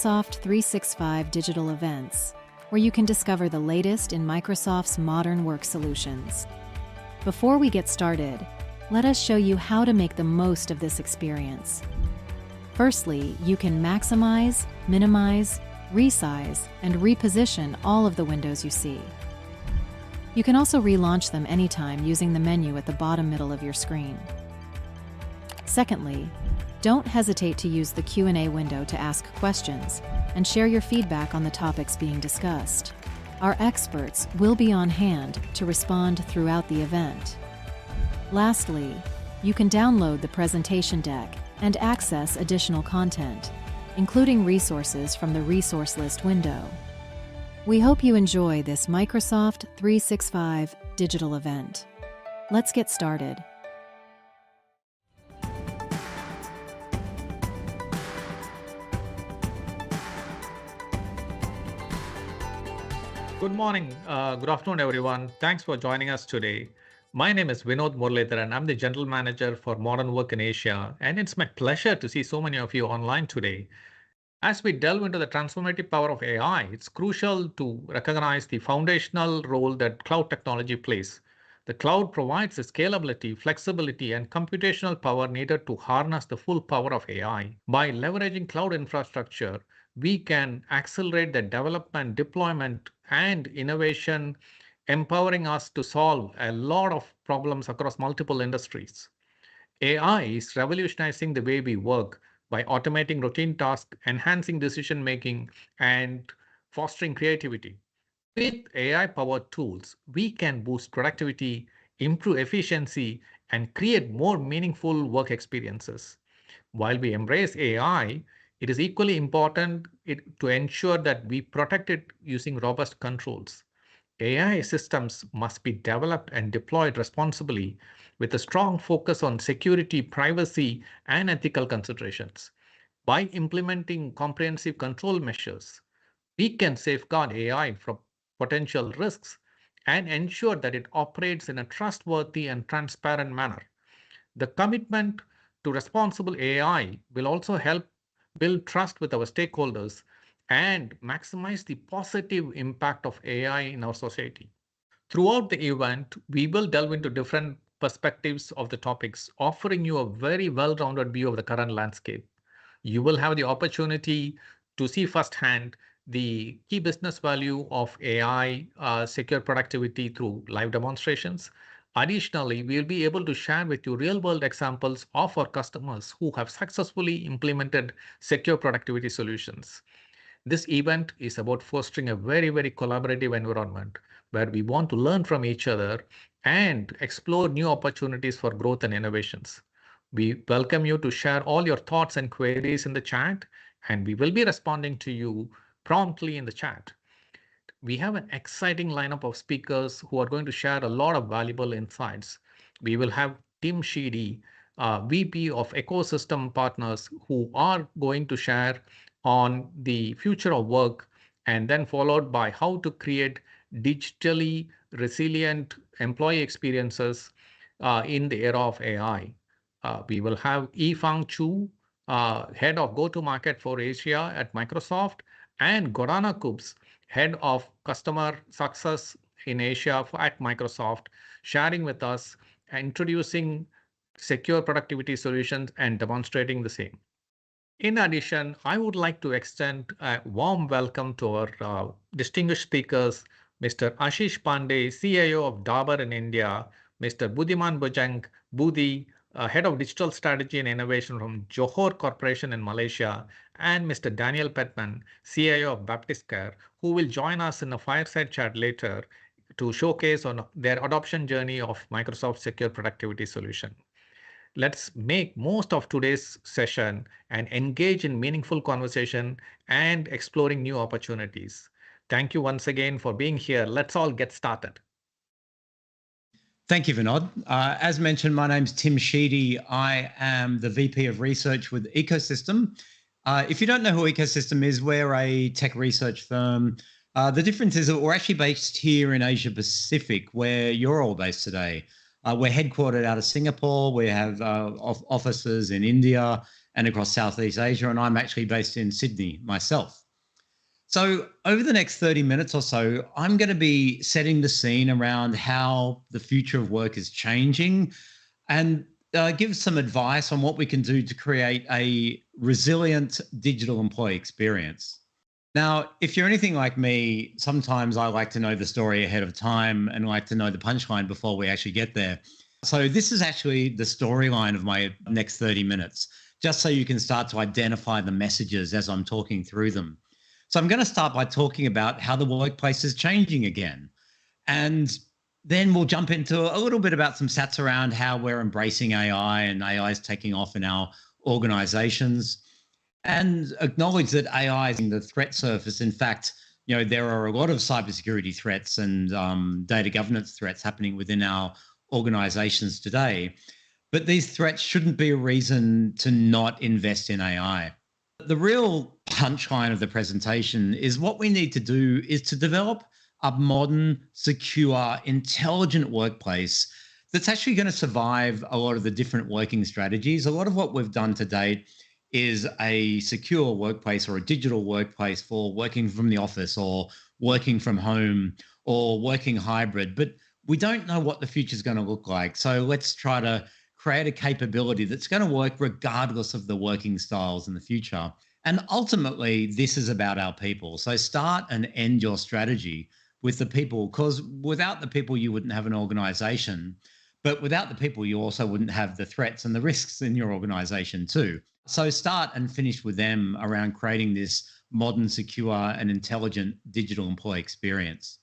Microsoft 365 digital events, where you can discover the latest in Microsoft's modern work solutions. Before we get started, let us show you how to make the most of this experience. Firstly, you can maximize, minimize, resize, and reposition all of the windows you see. You can also relaunch them anytime using the menu at the bottom middle of your screen. Secondly, don't hesitate to use the Q&A window to ask questions and share your feedback on the topics being discussed. Our experts will be on hand to respond throughout the event. Lastly, you can download the presentation deck and access additional content, including resources from the resource list window. We hope you enjoy this Microsoft 365 digital event. Let's get started. Good morning, good afternoon, everyone. Thanks for joining us today. My name is Vinod Muralidharan, and I'm the General Manager for Modern Work in Asia, and it's my pleasure to see so many of you online today. As we delve into the transformative power of AI, it's crucial to recognize the foundational role that cloud technology plays. The cloud provides the scalability, flexibility, and computational power needed to harness the full power of AI. By leveraging cloud infrastructure, we can accelerate the development, deployment, and innovation, empowering us to solve a lot of problems across multiple industries. AI is revolutionizing the way we work by automating routine tasks, enhancing decision making, and fostering creativity. With AI-powered tools, we can boost productivity, improve efficiency, and create more meaningful work experiences. While we embrace AI, it is equally important to ensure that we protect it using robust controls. AI systems must be developed and deployed responsibly with a strong focus on security, privacy, and ethical considerations. By implementing comprehensive control measures, we can safeguard AI from potential risks and ensure that it operates in a trustworthy and transparent manner. The commitment to responsible AI will also help build trust with our stakeholders and maximize the positive impact of AI in our society. Throughout the event, we will delve into different perspectives of the topics, offering you a very well-rounded view of the current landscape. You will have the opportunity to see firsthand the key business value of AI, secure productivity through live demonstrations, Additionally, we'll be able to share with you real-world examples of our customers who have successfully implemented secure productivity solutions. This event is about fostering a very collaborative environment where we want to learn from each other and explore new opportunities for growth and innovations. We welcome you to share all your thoughts and queries in the chat, and we will be responding to you promptly in the chat. We have an exciting lineup of speakers who are going to share a lot of valuable insights. We will have Tim Sheedy, VP of Ecosystem Partners, who are going to share on the future of work, and then followed by how to create digitally resilient employee experiences in the era of AI. We will have Yifang Chu, Head of Go-to-Market for Asia at Microsoft, and Gorana Kubs, Head of Customer Success in Asia at Microsoft, sharing with us, introducing secure productivity solutions and demonstrating the same. In addition, I would like to extend a warm welcome to our distinguished speakers, Mr. Ashish Pandey, CIO of Dabur in India, Mr. Budiman Bojang Budi, Head of Digital Strategy and Innovation from Johor Corporation in Malaysia, and Mr. Daniel Petman, CIO of Baptist Care, who will join us in a fireside chat later to showcase on their adoption journey of Microsoft Secure Productivity solution. Let's make most of today's session and engage in meaningful conversation and exploring new opportunities. Thank you once again for being here. Let's all get started. Thank you, Vinod. As mentioned, my name's Tim Sheedy. I am the VP of Research with Ecosystem. If you don't know who Ecosystem is, we're a tech research firm. The difference is that we're actually based here in Asia Pacific, where you're all based today. We're headquartered out of Singapore. We have offices in India and across Southeast Asia, and I'm actually based in Sydney myself. So over the next 30 minutes or so, I'm going to be setting the scene around how the future of work is changing and give some advice on what we can do to create a resilient digital employee experience. Now, if you're anything like me, sometimes I like to know the story ahead of time and like to know the punchline before we actually get there. So this is actually the storyline of my next 30 minutes, just so you can start to identify the messages as I'm talking through them. So I'm going to start by talking about how the workplace is changing again. And then we'll jump into a little bit about some stats around how we're embracing AI and AI is taking off in our organizations, and acknowledge that AI is in the threat surface. In fact, there are a lot of cybersecurity threats and data governance threats happening within our organizations today. But these threats shouldn't be a reason to not invest in AI. The real punchline of the presentation is what we need to do is to develop a modern, secure, intelligent workplace that's actually going to survive a lot of the different working strategies. A lot of what we've done to date is a secure workplace or a digital workplace for working from the office or working from home or working hybrid, but we don't know what the future is going to look like. So let's try to create a capability that's going to work regardless of the working styles in the future. And ultimately, this is about our people. So start and end your strategy with the people, because without the people, you wouldn't have an organization. But without the people, you also wouldn't have the threats and the risks in your organization too. So start and finish with them around creating this modern, secure, and intelligent digital employee experience.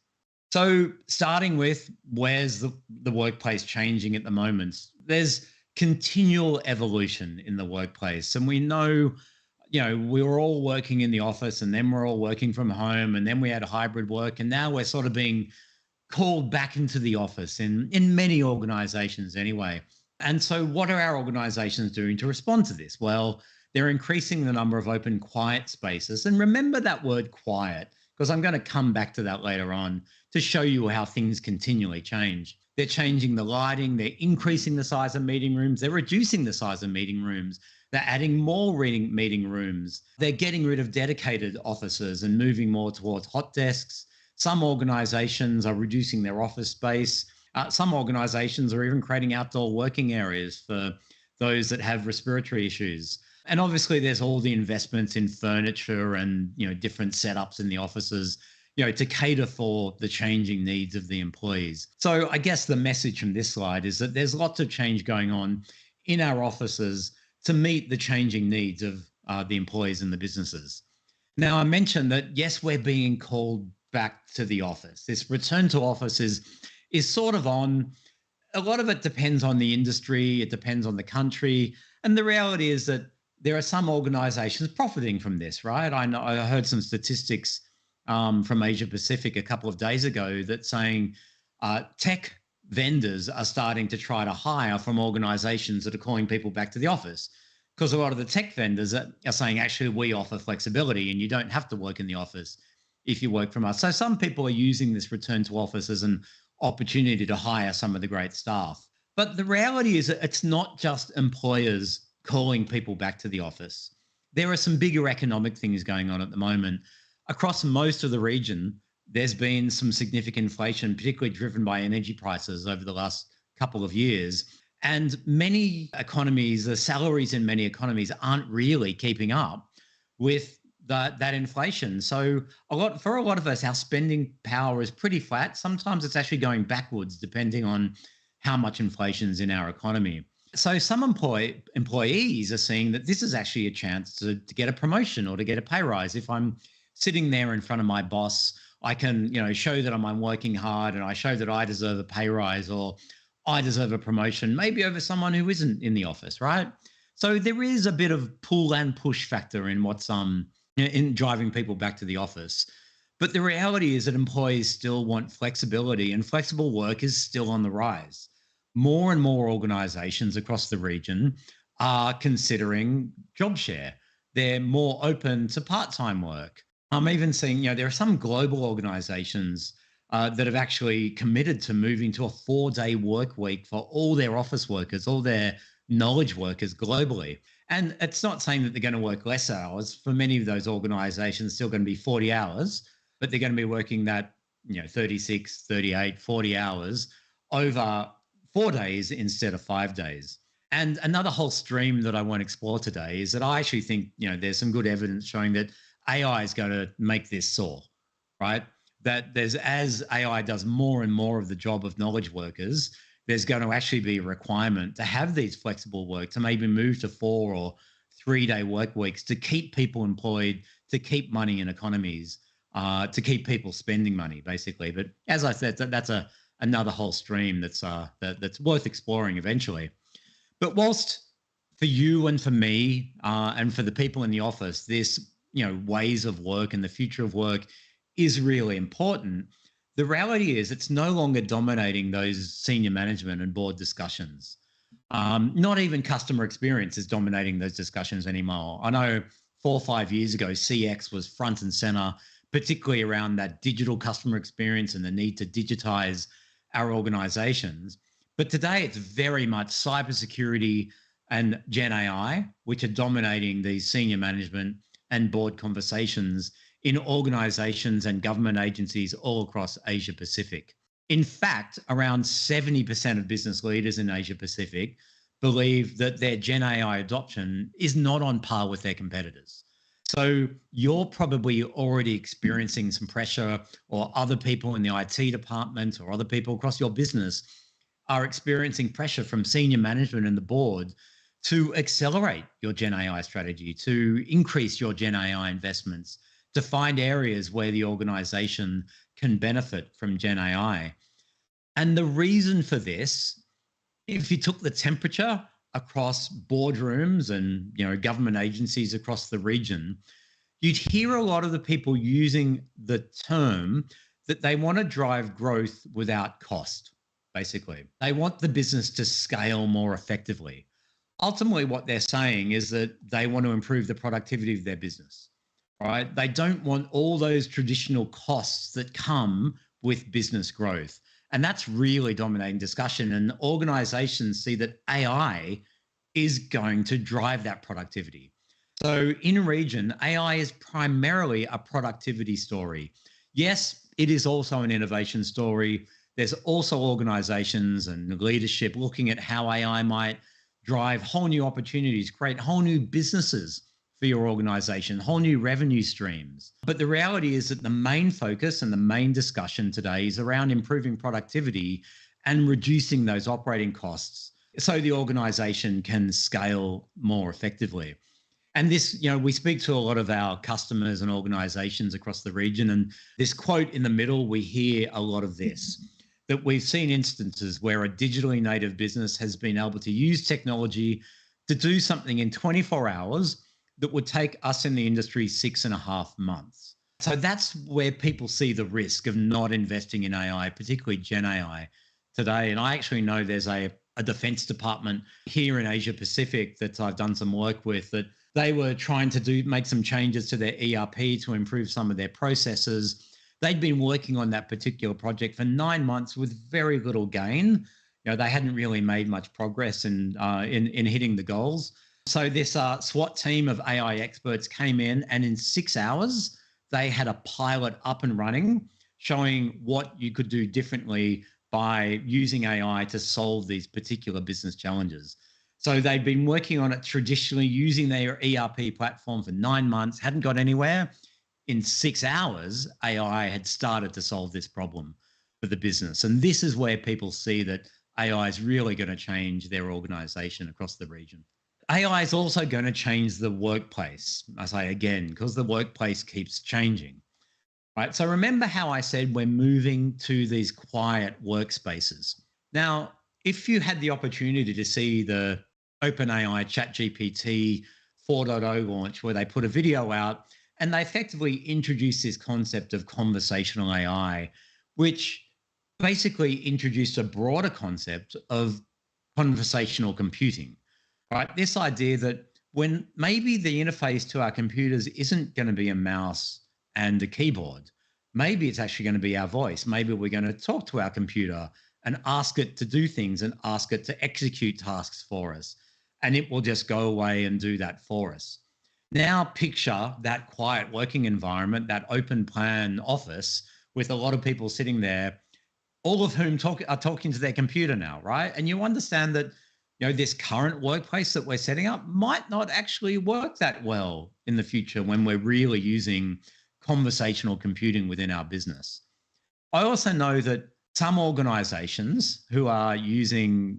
So starting with where's the workplace changing at the moment? There's continual evolution in the workplace. And we know, we were all working in the office and then we're all working from home and then we had hybrid work. And now we're sort of being called back into the office in many organizations anyway. And so what are our organizations doing to respond to this? Well, they're increasing the number of open quiet spaces. And remember that word quiet, because I'm going to come back to that later on to show you how things continually change. They're changing the lighting, they're increasing the size of meeting rooms, they're reducing the size of meeting rooms, they're adding more meeting rooms, they're getting rid of dedicated offices and moving more towards hot desks. Some organizations are reducing their office space. Some organizations are even creating outdoor working areas for those that have respiratory issues. And obviously there's all the investments in furniture and, different setups in the offices. to cater for the changing needs of the employees. So I guess the message from this slide is that there's lots of change going on in our offices to meet the changing needs of the employees and the businesses. Now, I mentioned that, yes, we're being called back to the office. This return to office is sort of on. A lot of it depends on the industry. It depends on the country. And the reality is that there are some organizations profiting from this, right? I heard some statistics from Asia Pacific a couple of days ago that saying tech vendors are starting to try to hire from organizations that are calling people back to the office, because a lot of the tech vendors are saying, actually, we offer flexibility and you don't have to work in the office if you work from us. So some people are using this return to office as an opportunity to hire some of the great staff. But the reality is that it's not just employers calling people back to the office. There are some bigger economic things going on at the moment. Across most of the region, there's been some significant inflation, particularly driven by energy prices over the last couple of years. And many economies, the salaries in many economies aren't really keeping up with that inflation. So for a lot of us, our spending power is pretty flat. Sometimes it's actually going backwards, depending on how much inflation's in our economy. So some employees are seeing that this is actually a chance to get a promotion or to get a pay rise. If I'm sitting there in front of my boss, I can, show that I'm working hard and I show that I deserve a pay rise or I deserve a promotion, maybe over someone who isn't in the office, right? So there is a bit of pull and push factor in what's in driving people back to the office. But the reality is that employees still want flexibility, and flexible work is still on the rise. More and more organizations across the region are considering job share. They're more open to part-time work. I'm even seeing, there are some global organizations that have actually committed to moving to a 4-day work week for all their office workers, all their knowledge workers globally. And it's not saying that they're going to work less hours. For many of those organizations, it's still going to be 40 hours, but they're going to be working that, 36, 38, 40 hours over 4 days instead of 5 days. And another whole stream that I want to explore today is that I actually think, there's some good evidence showing that AI is going to make this soar, right? That as AI does more and more of the job of knowledge workers, there's going to actually be a requirement to have these flexible work, to maybe move to 4 or 3-day work weeks, to keep people employed, to keep money in economies, to keep people spending money, basically. But as I said, that's another whole stream that's worth exploring eventually. But whilst for you and for me and for the people in the office, this ways of work and the future of work is really important, the reality is it's no longer dominating those senior management and board discussions. Not even customer experience is dominating those discussions anymore. I know 4 or 5 years ago, CX was front and center, particularly around that digital customer experience and the need to digitize our organizations. But today it's very much cybersecurity and Gen AI, which are dominating these senior management and board conversations in organizations and government agencies all across Asia Pacific. In fact, around 70% of business leaders in Asia Pacific believe that their Gen AI adoption is not on par with their competitors. So you're probably already experiencing some pressure, or other people in the IT department or other people across your business are experiencing pressure from senior management and the board to accelerate your Gen AI strategy, to increase your Gen AI investments, to find areas where the organization can benefit from Gen AI. And the reason for this, if you took the temperature across boardrooms and government agencies across the region, you'd hear a lot of the people using the term that they want to drive growth without cost, basically. They want the business to scale more effectively. Ultimately, what they're saying is that they want to improve the productivity of their business, right? They don't want all those traditional costs that come with business growth. And that's really dominating discussion. And organizations see that AI is going to drive that productivity. So in region, AI is primarily a productivity story. Yes, it is also an innovation story. There's also organizations and leadership looking at how AI might drive whole new opportunities, create whole new businesses for your organization, whole new revenue streams. But the reality is that the main focus and the main discussion today is around improving productivity and reducing those operating costs so the organization can scale more effectively. And this, we speak to a lot of our customers and organizations across the region, and this quote in the middle, we hear a lot of this, that we've seen instances where a digitally native business has been able to use technology to do something in 24 hours that would take us in the industry 6.5 months. So that's where people see the risk of not investing in AI, particularly Gen AI today. And I actually know there's a defense department here in Asia Pacific that I've done some work with, that they were trying to make some changes to their ERP to improve some of their processes. They'd been working on that particular project for 9 months with very little gain. They hadn't really made much progress in hitting the goals. So this SWAT team of AI experts came in, and in 6 hours, they had a pilot up and running, showing what you could do differently by using AI to solve these particular business challenges. So they'd been working on it traditionally using their ERP platform for 9 months, hadn't got anywhere. In 6 hours, AI had started to solve this problem for the business. And this is where people see that AI is really going to change their organization across the region. AI is also going to change the workplace, I say again, because the workplace keeps changing. Right? So remember how I said we're moving to these quiet workspaces. Now, if you had the opportunity to see the OpenAI ChatGPT 4.0 launch, where they put a video out and they effectively introduced this concept of conversational AI, which basically introduced a broader concept of conversational computing, right? This idea that when maybe the interface to our computers isn't going to be a mouse and a keyboard, maybe it's actually going to be our voice. Maybe we're going to talk to our computer and ask it to do things and ask it to execute tasks for us. And it will just go away and do that for us. Now picture that quiet working environment, that open plan office with a lot of people sitting there, all of whom are talking to their computer now, right? And you understand that this current workplace that we're setting up might not actually work that well in the future when we're really using conversational computing within our business. I also know that some organizations who are using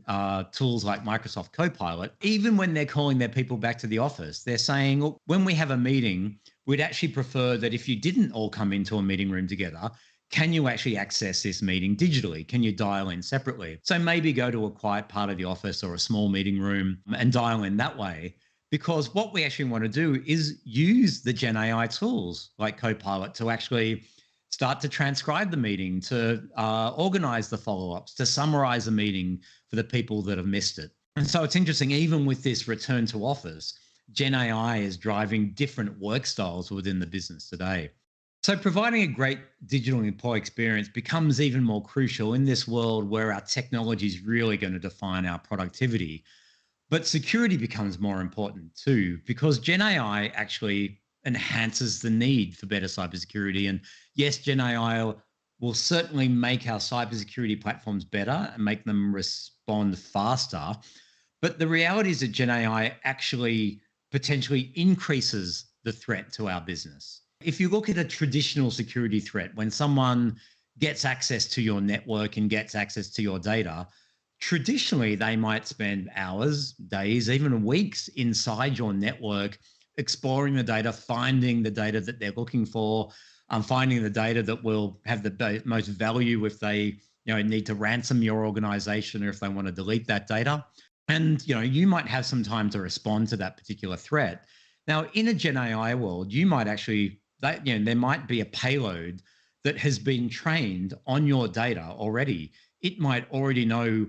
tools like Microsoft Copilot, even when they're calling their people back to the office, they're saying, look, when we have a meeting, we'd actually prefer that if you didn't all come into a meeting room together, can you actually access this meeting digitally? Can you dial in separately? So maybe go to a quiet part of the office or a small meeting room and dial in that way. Because what we actually want to do is use the Gen AI tools like Copilot to actually start to transcribe the meeting, to organize the follow-ups, to summarize the meeting for the people that have missed it. And so it's interesting, even with this return to office, Gen AI is driving different work styles within the business today. So providing a great digital employee experience becomes even more crucial in this world where our technology is really going to define our productivity. But security becomes more important too, because Gen AI actually enhances the need for better cybersecurity. And yes, Gen AI will certainly make our cybersecurity platforms better and make them respond faster. But the reality is that Gen AI actually potentially increases the threat to our business. If you look at a traditional security threat, when someone gets access to your network and gets access to your data, traditionally they might spend hours, days, even weeks inside your network, exploring the data, finding the data that they're looking for, finding the data that will have the most value if they need to ransom your organization or if they want to delete that data. And you might have some time to respond to that particular threat. Now, in a Gen AI world, you might actually, there might be a payload that has been trained on your data already. It might already know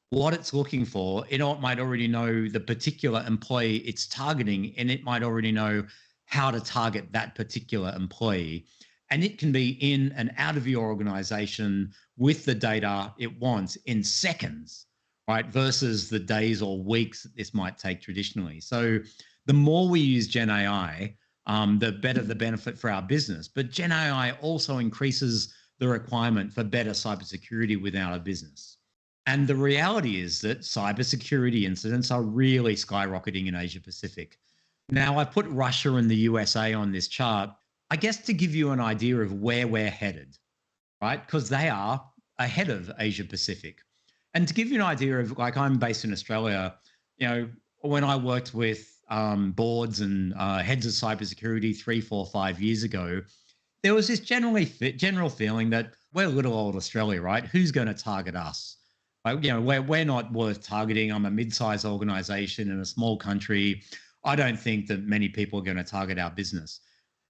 what it's looking for. It might already know the particular employee it's targeting, and it might already know how to target that particular employee. And it can be in and out of your organization with the data it wants in seconds, right? Versus the days or weeks that this might take traditionally. So the more we use Gen AI, the better the benefit for our business. But Gen AI also increases the requirement for better cybersecurity within our business. And the reality is that cybersecurity incidents are really skyrocketing in Asia Pacific. Now, I put Russia and the USA on this chart, I guess to give you an idea of where we're headed, right? Because they are ahead of Asia Pacific. And to give you an idea of, like, I'm based in Australia, when I worked with boards and heads of cybersecurity 3, 4, 5 years ago, there was this general feeling that we're little old Australia, right? Who's going to target us? Like, we're not worth targeting. I'm a mid-sized organization in a small country. I don't think that many people are going to target our business.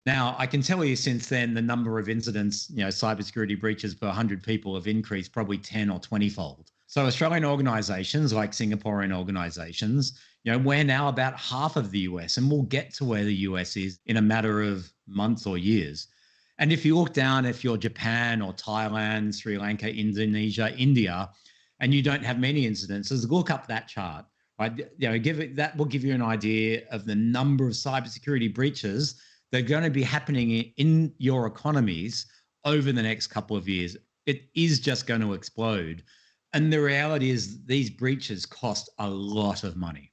Now, I can tell you since then, the number of incidents, cybersecurity breaches per 100 people have increased probably 10 or 20-fold. So Australian organizations, like Singaporean organizations, we're now about half of the US, and we'll get to where the US is in a matter of months or years. And if you look down, if you're Japan or Thailand, Sri Lanka, Indonesia, India, and you don't have many incidences, look up that chart. Right? That will give you an idea of the number of cybersecurity breaches that are going to be happening in your economies over the next couple of years. It is just going to explode. And the reality is these breaches cost a lot of money.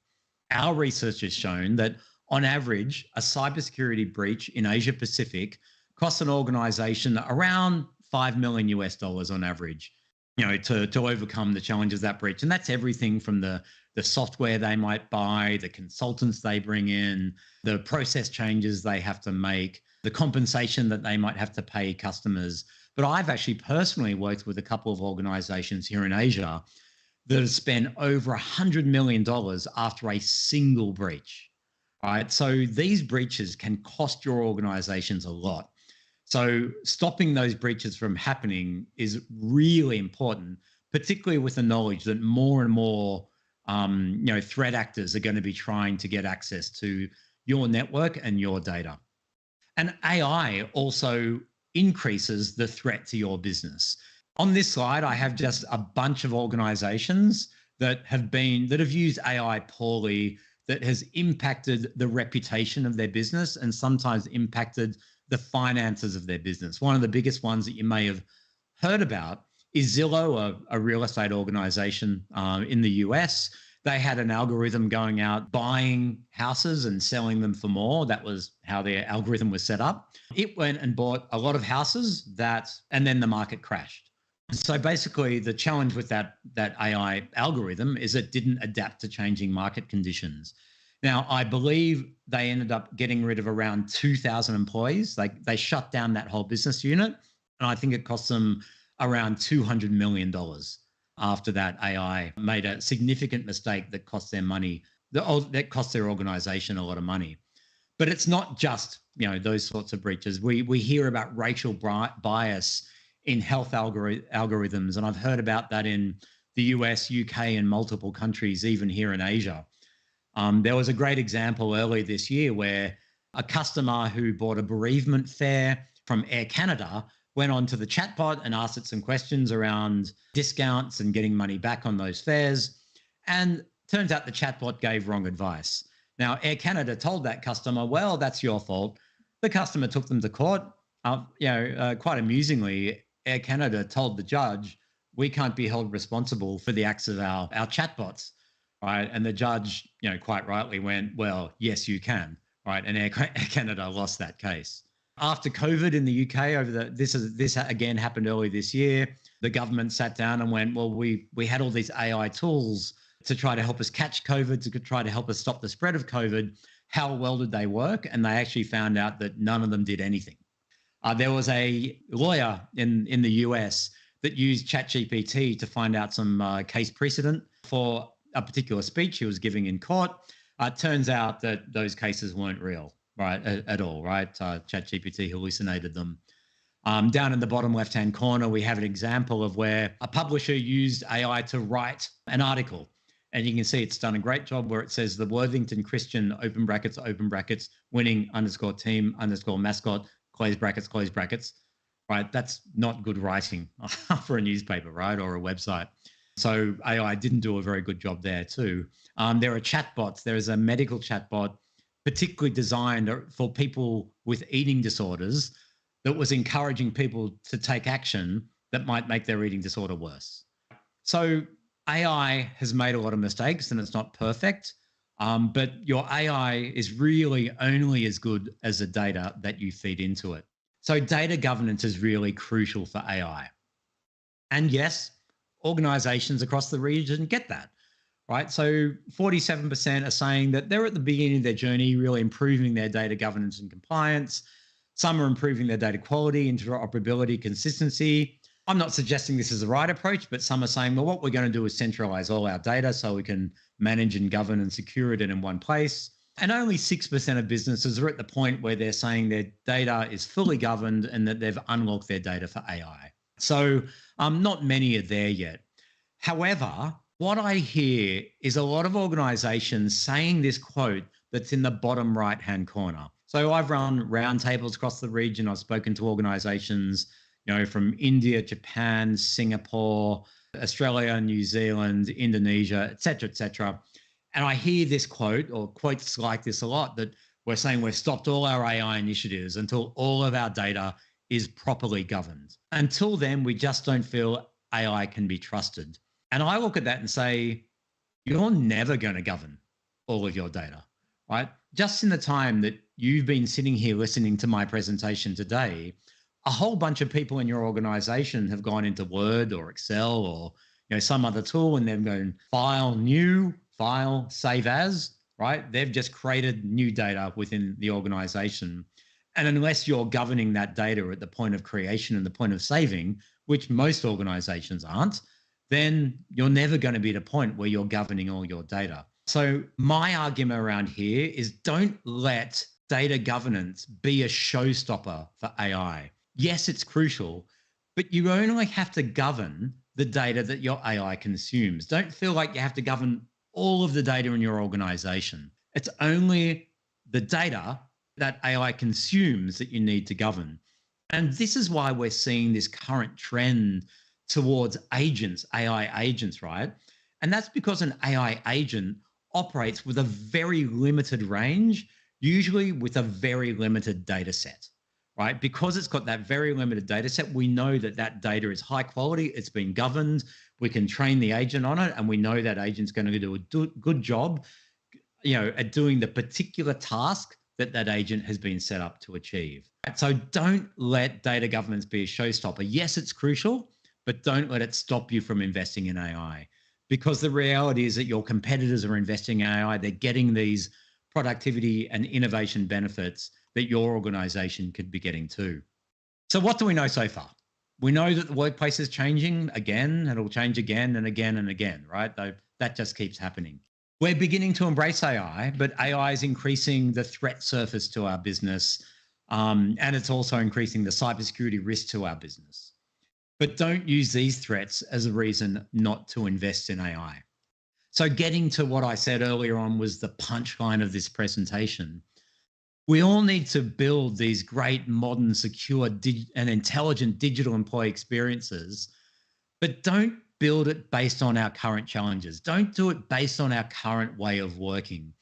Our research has shown that on average, a cybersecurity breach in Asia Pacific costs an organization around $5 million US on average, to overcome the challenges of that breach. And that's everything from the software they might buy, the consultants they bring in, the process changes they have to make, the compensation that they might have to pay customers. But I've actually personally worked with a couple of organizations here in Asia that have spent over $100 million after a single breach, right? So these breaches can cost your organizations a lot. So stopping those breaches from happening is really important, particularly with the knowledge that more and more threat actors are going to be trying to get access to your network and your data. And AI also increases the threat to your business. On this slide, I have just a bunch of organizations that have used AI poorly, that has impacted the reputation of their business and sometimes impacted the finances of their business. One of the biggest ones that you may have heard about is Zillow, a real estate organization in the US. They had an algorithm going out buying houses and selling them for more. That was how their algorithm was set up. It went and bought a lot of houses and then the market crashed. So basically, the challenge with that AI algorithm is it didn't adapt to changing market conditions. Now, I believe they ended up getting rid of around 2,000 employees. They shut down that whole business unit, and I think it cost them around $200 million after that AI made a significant mistake that cost their money, that cost their organization a lot of money. But it's not just those sorts of breaches. We hear about racial bias in health algorithms, and I've heard about that in the US, UK, and multiple countries, even here in Asia. There was a great example early this year where a customer who bought a bereavement fare from Air Canada went onto the chatbot and asked it some questions around discounts and getting money back on those fares. And turns out the chatbot gave wrong advice. Now, Air Canada told that customer, well, that's your fault. The customer took them to court. Quite amusingly, Air Canada told the judge, we can't be held responsible for the acts of our chatbots. Right. And the judge, quite rightly went, well, yes, you can. Right. And Air Canada lost that case. After COVID in the UK, this again happened early this year, the government sat down and went, well, we had all these AI tools to try to help us catch COVID, to try to help us stop the spread of COVID. How well did they work? And they actually found out that none of them did anything. There was a lawyer in the US that used ChatGPT to find out some case precedent for a particular speech he was giving in court. Turns out that those cases weren't real, right, at all, right? ChatGPT hallucinated them. Down in the bottom left-hand corner, we have an example of where a publisher used AI to write an article. And you can see it's done a great job where it says the Worthington Christian, open brackets, winning _team _mascot, close brackets, right? That's not good writing for a newspaper, right, or a website. So AI didn't do a very good job there too. There are chatbots. There is a medical chatbot particularly designed for people with eating disorders that was encouraging people to take action that might make their eating disorder worse. So AI has made a lot of mistakes and it's not perfect. But your AI is really only as good as the data that you feed into it. So data governance is really crucial for AI. And yes, organizations across the region get that, right? So 47% are saying that they're at the beginning of their journey, really improving their data governance and compliance. Some are improving their data quality, interoperability, consistency. I'm not suggesting this is the right approach, but some are saying, well, what we're going to do is centralize all our data so we can manage and govern and secure it in one place. And only 6% of businesses are at the point where they're saying their data is fully governed and that they've unlocked their data for AI. So not many are there yet. However, what I hear is a lot of organizations saying this quote that's in the bottom right-hand corner. So I've run roundtables across the region. I've spoken to organizations, from India, Japan, Singapore, Australia, New Zealand, Indonesia, et cetera, et cetera. And I hear this quote or quotes like this a lot, that we're saying we've stopped all our AI initiatives until all of our data is properly governed. Until then, we just don't feel AI can be trusted. And I look at that and say, you're never going to govern all of your data, right? Just in the time that you've been sitting here listening to my presentation today, a whole bunch of people in your organization have gone into Word or Excel or some other tool, and they've gone file, new, file, save as, right? They've just created new data within the organization. And unless you're governing that data at the point of creation and the point of saving, which most organizations aren't, then you're never going to be at a point where you're governing all your data. So my argument around here is, don't let data governance be a showstopper for AI. Yes, it's crucial, but you only have to govern the data that your AI consumes. Don't feel like you have to govern all of the data in your organization. It's only the data that AI consumes that you need to govern. And this is why we're seeing this current trend towards agents, AI agents, right? And that's because an AI agent operates with a very limited range, usually with a very limited data set, right? Because it's got that very limited data set, we know that that data is high quality, it's been governed, we can train the agent on it, and we know that agent's going to do a good job, at doing the particular task that that agent has been set up to achieve. So don't let data governance be a showstopper. Yes, it's crucial, but don't let it stop you from investing in AI, because the reality is that your competitors are investing in AI. They're getting these productivity and innovation benefits that your organization could be getting too. So what do we know so far? We know that the workplace is changing again. It'll change again and again and again, right? That just keeps happening. We're beginning to embrace AI, but AI is increasing the threat surface to our business, and it's also increasing the cybersecurity risk to our business. But don't use these threats as a reason not to invest in AI. So getting to what I said earlier on was the punchline of this presentation. We all need to build these great, modern, secure, and intelligent digital employee experiences, but don't build it based on our current challenges. Don't do it based on our current way of working,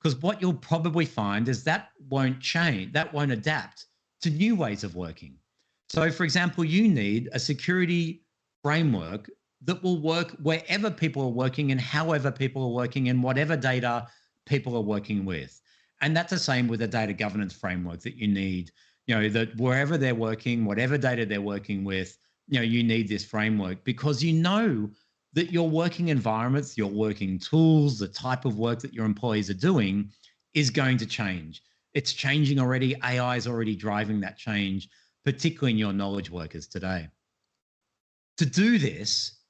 because what you'll probably find is that won't change, that won't adapt to new ways of working. So, for example, you need a security framework that will work wherever people are working and however people are working and whatever data people are working with. And that's the same with a data governance framework that you need, that wherever they're working, whatever data they're working with, you need this framework, because that your working environments, your working tools, the type of work that your employees are doing is going to change. It's changing already. AI is already driving that change, particularly in your knowledge workers today. To do this,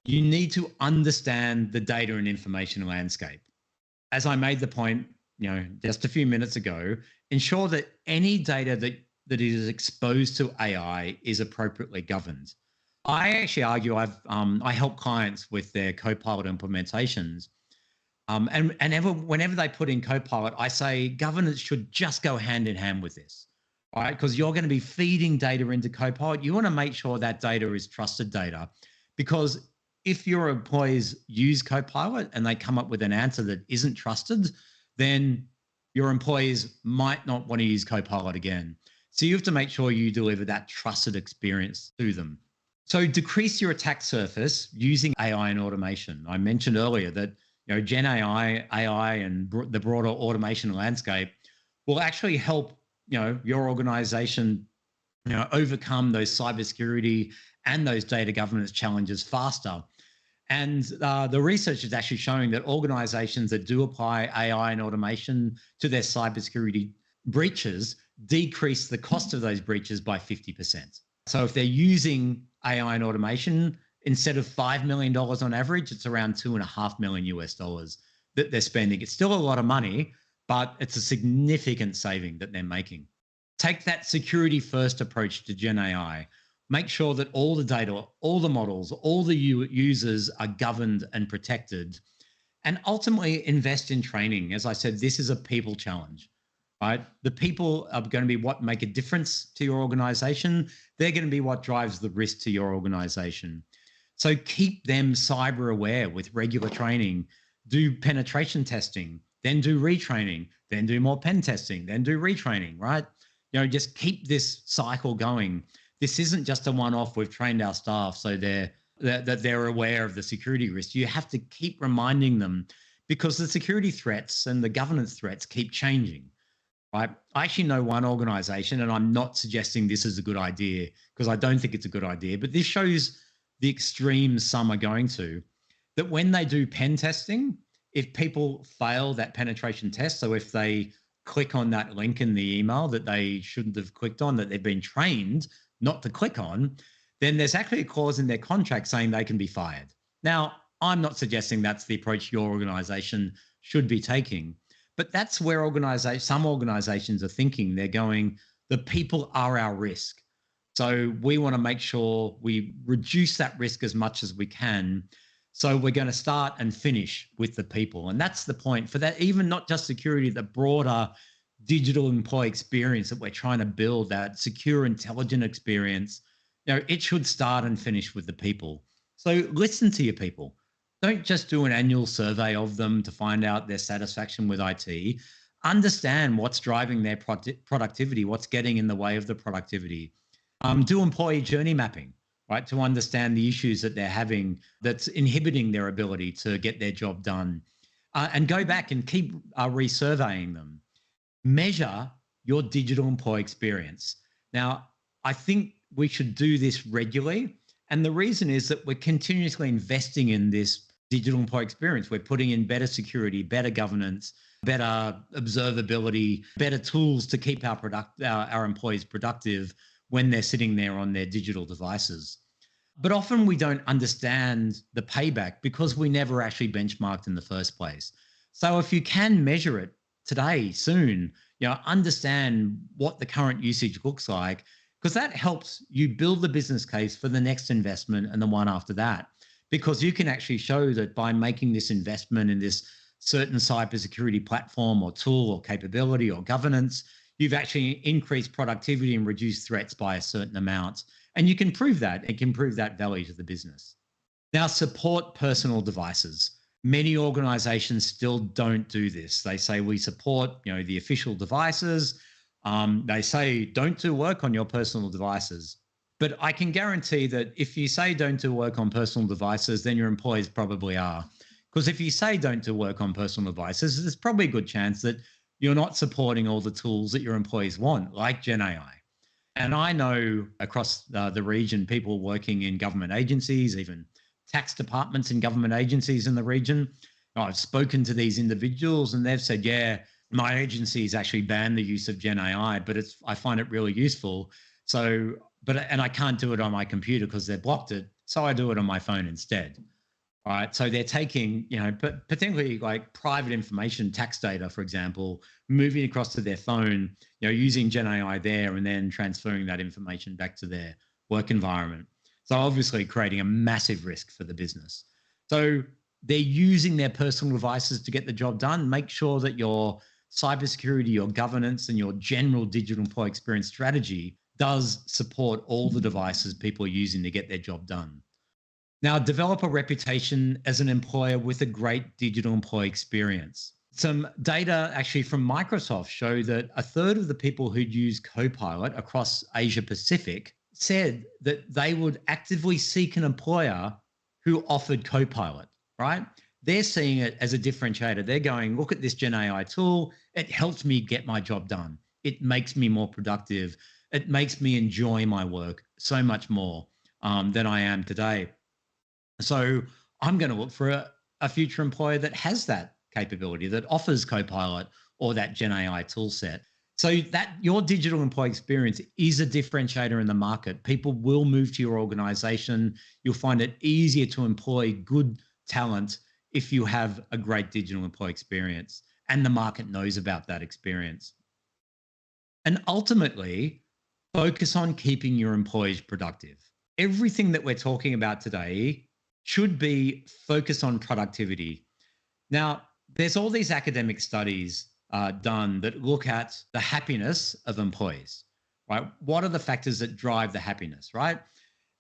you need to understand the data and information landscape. As I made the point, just a few minutes ago, ensure that any data that is exposed to AI is appropriately governed. I actually argue I help clients with their Copilot implementations. And whenever they put in Copilot, I say governance should just go hand in hand with this, right? Because you're going to be feeding data into Copilot. You want to make sure that data is trusted data, because if your employees use Copilot and they come up with an answer that isn't trusted, then your employees might not want to use Copilot again. So you have to make sure you deliver that trusted experience to them. So decrease your attack surface using AI and automation. I mentioned earlier that Gen AI, and the broader automation landscape will actually help, your organization, overcome those cybersecurity and those data governance challenges faster. And the research is actually showing that organizations that do apply AI and automation to their cybersecurity breaches decrease the cost of those breaches by 50%. So if they're using AI and automation, instead of $5 million on average, it's around $2.5 million US that they're spending. It's still a lot of money, but it's a significant saving that they're making. Take that security first approach to Gen AI. Make sure that all the data, all the models, all the users are governed and protected. And ultimately invest in training. As I said, this is a people challenge, right? The people are going to be what make a difference to your organization. They're going to be what drives the risk to your organization. So keep them cyber aware with regular training. Do penetration testing, then do retraining, then do more pen testing, then do retraining, right? Just keep this cycle going. This isn't just a one-off. We've trained our staff so that they're aware of the security risk. You have to keep reminding them, because the security threats and the governance threats keep changing, right? I actually know one organization, and I'm not suggesting this is a good idea because I don't think it's a good idea, but this shows the extremes some are going to, that when they do pen testing, if people fail that penetration test, so if they click on that link in the email that they shouldn't have clicked on, that they've been trained not to click on, then there's actually a clause in their contract saying they can be fired. Now, I'm not suggesting that's the approach your organization should be taking, but that's where some organizations are thinking. They're going, the people are our risk. So we want to make sure we reduce that risk as much as we can. So we're going to start and finish with the people. And that's the point for that, even not just security, the broader digital employee experience that we're trying to build, that secure, intelligent experience, it should start and finish with the people. So listen to your people. Don't just do an annual survey of them to find out their satisfaction with IT. Understand what's driving their productivity, what's getting in the way of the productivity. Do employee journey mapping, right, to understand the issues that they're having that's inhibiting their ability to get their job done. And go back and keep resurveying them. Measure your digital employee experience. Now, I think we should do this regularly. And the reason is that we're continuously investing in this digital employee experience. We're putting in better security, better governance, better observability, better tools to keep our employees productive when they're sitting there on their digital devices. But often we don't understand the payback because we never actually benchmarked in the first place. So if you can measure it today, soon, understand what the current usage looks like, because that helps you build the business case for the next investment and the one after that. Because you can actually show that by making this investment in this certain cybersecurity platform or tool or capability or governance, you've actually increased productivity and reduced threats by a certain amount. And you can prove that. It can prove that value to the business. Now, support personal devices. Many organizations still don't do this. They say we support, the official devices. They say don't do work on your personal devices. But I can guarantee that if you say don't do work on personal devices, then your employees probably are. Because if you say don't do work on personal devices, there's probably a good chance that you're not supporting all the tools that your employees want, like Gen AI. And I know across the region, people working in government agencies, even tax departments in government agencies in the region. I've spoken to these individuals and they've said, yeah, my agency has actually banned the use of Gen AI, but I find it really useful. So, and I can't do it on my computer because they've blocked it. So I do it on my phone instead. All right. So they're taking, potentially like private information, tax data, for example, moving across to their phone, using Gen AI there and then transferring that information back to their work environment. So obviously creating a massive risk for the business. So they're using their personal devices to get the job done. Make sure that your cybersecurity, your governance, and your general digital employee experience strategy does support all the devices people are using to get their job done. Now, develop a reputation as an employer with a great digital employee experience. Some data actually from Microsoft show that a third of the people who'd use Copilot across Asia Pacific said that they would actively seek an employer who offered Copilot, right? they're seeing it as a differentiator. They're going, look at this Gen AI tool. It helps me get my job done. It makes me more productive. It makes me enjoy my work so much more than I am today. So I'm going to look for a future employer that has that capability, that offers Copilot or that Gen AI tool set. So that your digital employee experience is a differentiator in the market. People will move to your organization. You'll find it easier to employ good talent if you have a great digital employee experience, and the market knows about that experience. And ultimately, focus on keeping your employees productive. Everything that we're talking about today should be focused on productivity. Now, there's all these academic studies done that look at the happiness of employees, right? What are the factors that drive the happiness, right?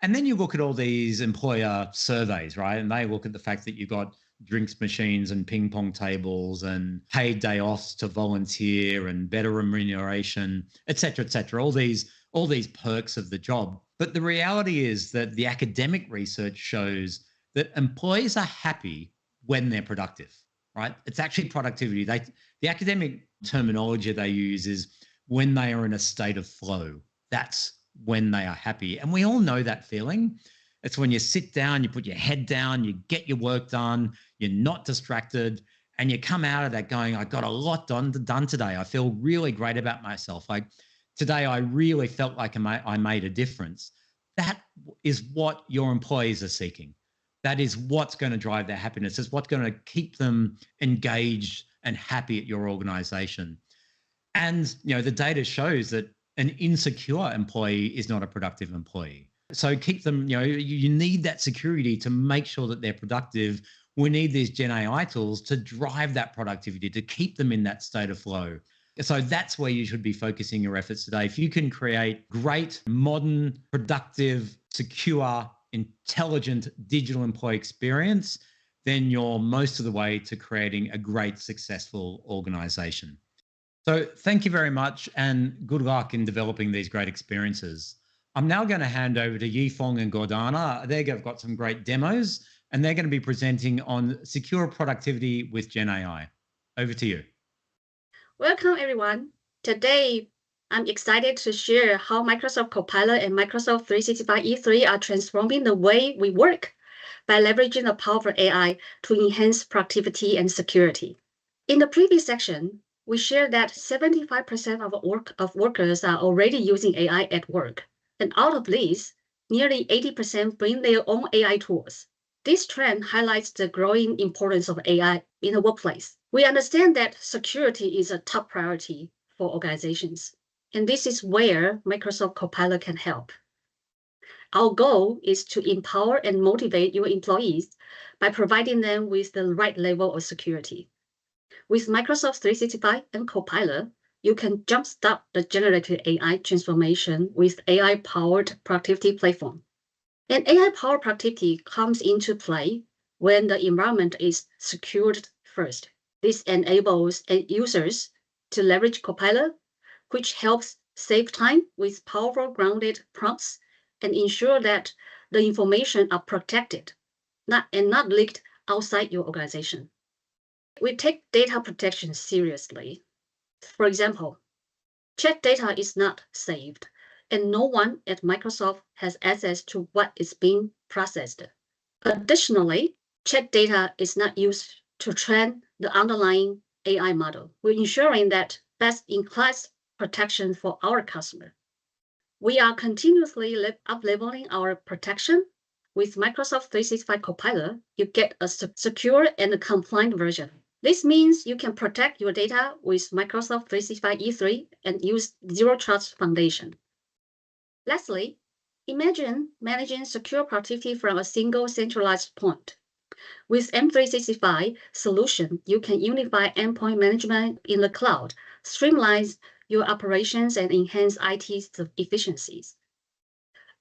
And then you look at all these employer surveys, right? And they look at the fact that you've got drinks machines and ping pong tables and paid day offs to volunteer and better remuneration, et cetera, all these perks of the job. But the reality is that the academic research shows that employees are happy when they're productive, right? It's actually productivity. The academic terminology they use is when they are in a state of flow. That's when they are happy. And we all know that feeling. It's when you sit down, you put your head down, you get your work done, you're not distracted, and you come out of that going, I got a lot done today. I feel really great about myself. Like today, I really felt like I made a difference. That is what your employees are seeking. That is what's going to drive their happiness. It's what's going to keep them engaged and happy at your organization. And, the data shows that an insecure employee is not a productive employee. So keep them, you need that security to make sure that they're productive. We need these Gen AI tools to drive that productivity, to keep them in that state of flow. So that's where you should be focusing your efforts today. If you can create great, modern, productive, secure, intelligent digital employee experience, then you're most of the way to creating a great, successful organization. So thank you very much and good luck in developing these great experiences. I'm now going to hand over to Yifeng and Gordana. They've got some great demos and they're going to be presenting on secure productivity with Gen AI. Over to you. Welcome, everyone. Today, I'm excited to share how Microsoft Copilot and Microsoft 365 E3 are transforming the way we work by leveraging the power of AI to enhance productivity and security. In the previous section, we shared that 75% of workers are already using AI at work. And out of these, nearly 80% bring their own AI tools. This trend highlights the growing importance of AI in the workplace. We understand that security is a top priority for organizations, and this is where Microsoft Copilot can help. Our goal is to empower and motivate your employees by providing them with the right level of security. With Microsoft 365 and Copilot, you can jumpstart the generative AI transformation with AI-powered productivity platform. And AI-powered productivity comes into play when the environment is secured first. This enables users to leverage Copilot, which helps save time with powerful grounded prompts and ensure that the information are protected and not leaked outside your organization. We take data protection seriously. For example, chat data is not saved, and no one at Microsoft has access to what is being processed. Additionally, chat data is not used to train the underlying AI model. We're ensuring that best-in-class protection for our customer. We are continuously up-leveling our protection. With Microsoft 365 Copilot, you get a secure and compliant version. This means you can protect your data with Microsoft 365 E3 and use Zero Trust Foundation. Lastly, imagine managing secure productivity from a single centralized point. With M365 solution, you can unify endpoint management in the cloud, streamline your operations, and enhance IT efficiencies.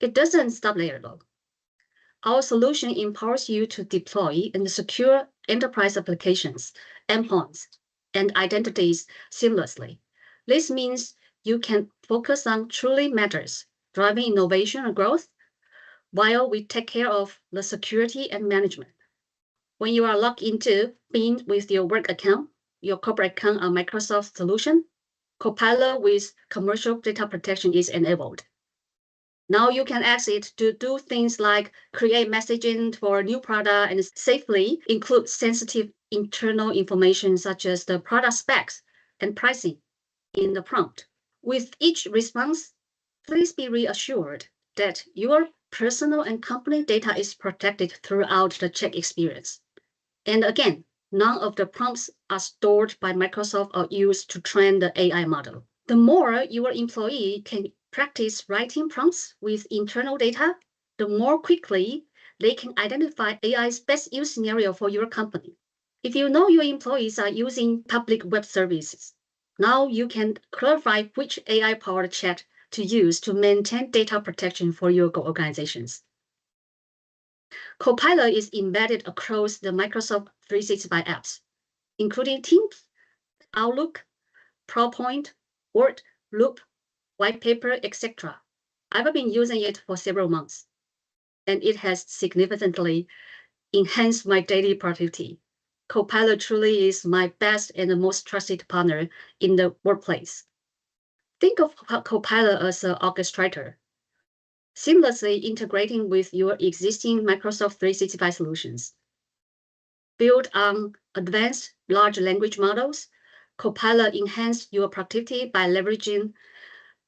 It doesn't stop there, though. Our solution empowers you to deploy and secure enterprise applications, endpoints, and identities seamlessly. This means you can focus on truly matters, driving innovation and growth, while we take care of the security and management. When you are logged into Bing with your work account, your corporate account on Microsoft solution, Copilot with commercial data protection is enabled. Now you can ask it to do things like create messaging for a new product and safely include sensitive internal information such as the product specs and pricing in the prompt. With each response, please be reassured that your personal and company data is protected throughout the check experience. And again, none of the prompts are stored by Microsoft or used to train the AI model. The more your employee can practice writing prompts with internal data, the more quickly they can identify AI's best use scenario for your company. If you know your employees are using public web services, now you can clarify which AI-powered chat to use to maintain data protection for your organizations. Copilot is embedded across the Microsoft 365 apps, including Teams, Outlook, PowerPoint, Word, Loop, White Paper, etc. I've been using it for several months, and it has significantly enhanced my daily productivity. Copilot truly is my best and the most trusted partner in the workplace. Think of Copilot as an orchestrator, seamlessly integrating with your existing Microsoft 365 solutions. Built on advanced large language models, Copilot enhanced your productivity by leveraging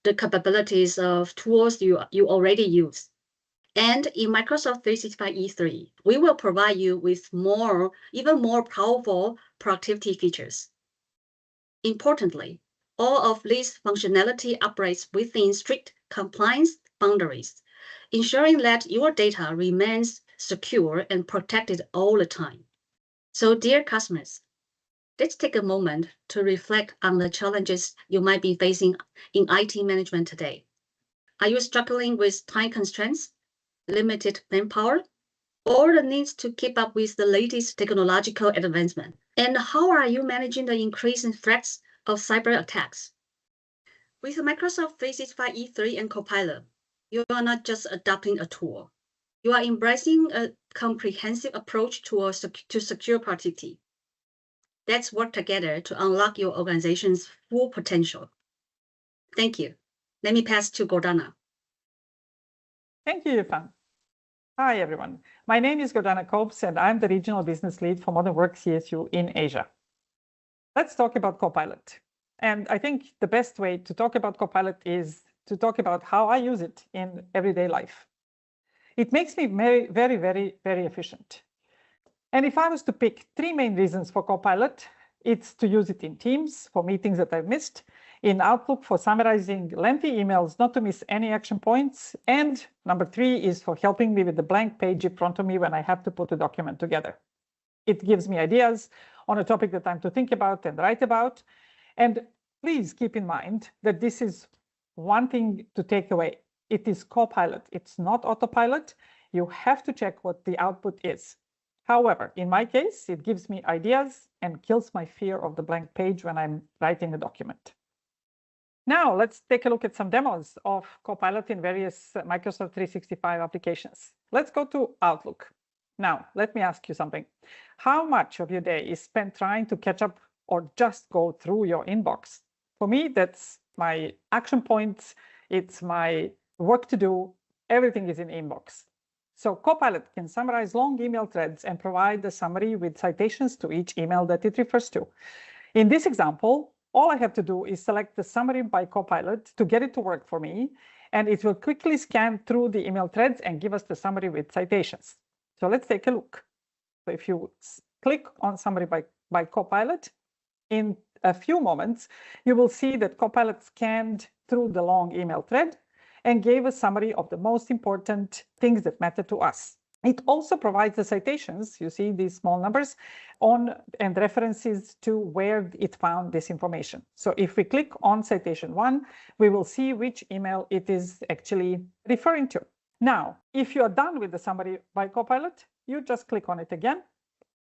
the capabilities of tools you already use. And in Microsoft 365 E3, we will provide you with even more powerful productivity features. Importantly, all of this functionality operates within strict compliance boundaries, ensuring that your data remains secure and protected all the time. So, dear customers, let's take a moment to reflect on the challenges you might be facing in IT management today. Are you struggling with time constraints, limited manpower, or the needs to keep up with the latest technological advancement? And how are you managing the increasing threats of cyber attacks? With Microsoft 365 E3 and Copilot, you are not just adopting a tool. You are embracing a comprehensive approach to secure productivity. Let's work together to unlock your organization's full potential. Thank you. Let me pass to Gordana. Thank you, Yifan. Hi, everyone. My name is Gordana Copes, and I'm the Regional Business Lead for Modern Work CSU in Asia. Let's talk about Copilot. And I think the best way to talk about Copilot is to talk about how I use it in everyday life. It makes me very efficient. And if I was to pick 3 main reasons for Copilot, it's to use it in Teams for meetings that I've missed, in Outlook for summarizing lengthy emails, not to miss any action points, and number 3 is for helping me with the blank page in front of me when I have to put a document together. It gives me ideas on a topic that I'm to think about and write about. And please keep in mind that this is one thing to take away. It is Copilot. It's not autopilot. You have to check what the output is. However, in my case, it gives me ideas and kills my fear of the blank page when I'm writing a document. Now, let's take a look at some demos of Copilot in various Microsoft 365 applications. Let's go to Outlook. Now, let me ask you something. How much of your day is spent trying to catch up or just go through your inbox? For me, that's my action points. It's my work to do. Everything is in inbox. So Copilot can summarize long email threads and provide a summary with citations to each email that it refers to. In this example, all I have to do is select the summary by Copilot to get it to work for me, and it will quickly scan through the email threads and give us the summary with citations. So let's take a look. So if you click on summary by Copilot, in a few moments, you will see that Copilot scanned through the long email thread and gave a summary of the most important things that matter to us. It also provides the citations, you see these small numbers, and references to where it found this information. So if we click on citation 1, we will see which email it is actually referring to. Now, if you are done with the summary by Copilot, you just click on it again,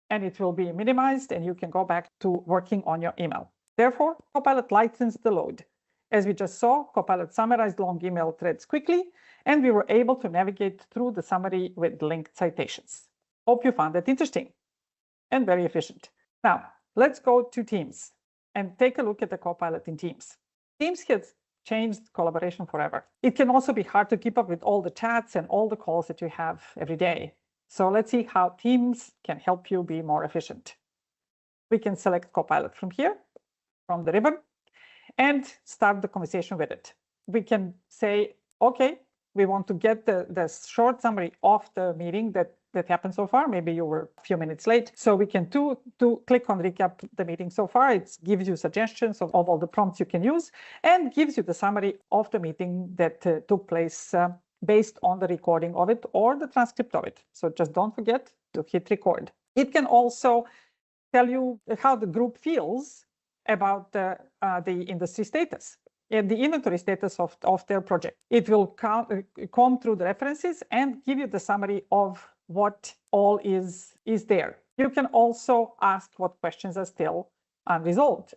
and it will be minimized, and you can go back to working on your email. Therefore, Copilot lightens the load. As we just saw, Copilot summarized long email threads quickly, and we were able to navigate through the summary with linked citations. Hope you found that interesting. and very efficient. Now, let's go to Teams and take a look at the Copilot in Teams. Teams has changed collaboration forever. It can also be hard to keep up with all the chats and all the calls that you have every day. So let's see how Teams can help you be more efficient. We can select Copilot from here, from the ribbon, and start the conversation with it. We can say, okay, we want to get the short summary of the meeting that happened so far. Maybe you were a few minutes late. So we can click on recap the meeting so far. It gives you suggestions of all the prompts you can use and gives you the summary of the meeting that took place based on the recording of it or the transcript of it. So just don't forget to hit record. It can also tell you how the group feels about the industry status and the inventory status of their project. It will comb through the references and give you the summary of what all is there. You can also ask what questions are still unresolved.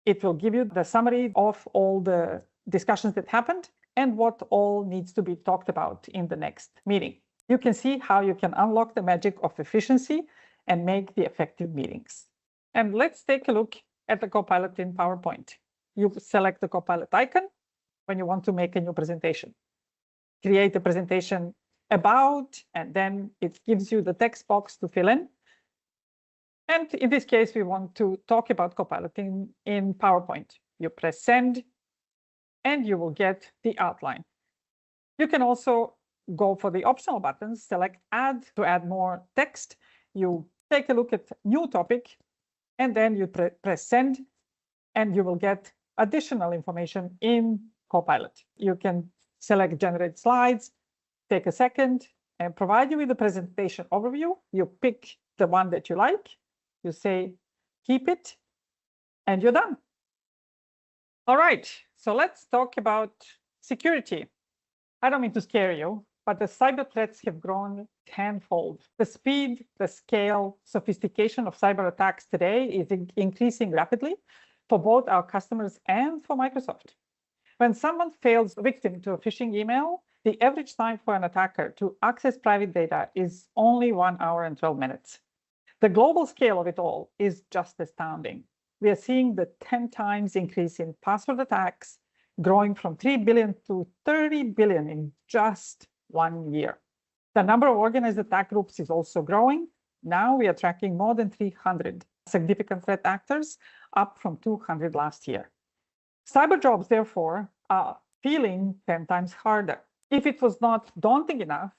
It will give you the summary of all the discussions that happened and what all needs to be talked about in the next meeting. You can see how you can unlock the magic of efficiency and make the effective meetings. And let's take a look at the Copilot in PowerPoint. You select the Copilot icon when you want to make a new presentation. Create a presentation about, and then it gives you the text box to fill in. And in this case, we want to talk about Copilot in PowerPoint. You press send, and you will get the outline. You can also go for the optional buttons, select add to add more text. You take a look at new topic, and then you press send, and you will get additional information in Copilot. You can select generate slides, take a second, and provide you with a presentation overview. You pick the one that you like, you say keep it, and you're done. All right, so let's talk about security. I don't mean to scare you, but the cyber threats have grown tenfold. The speed, the scale, sophistication of cyber attacks today is increasing rapidly for both our customers and for Microsoft. When someone falls victim to a phishing email, the average time for an attacker to access private data is only 1 hour and 12 minutes. The global scale of it all is just astounding. We are seeing the 10 times increase in password attacks, growing from 3 billion to 30 billion in just 1 year. The number of organized attack groups is also growing. Now we are tracking more than 300 significant threat actors, up from 200 last year. Cyber jobs, therefore, are feeling 10 times harder. If it was not daunting enough,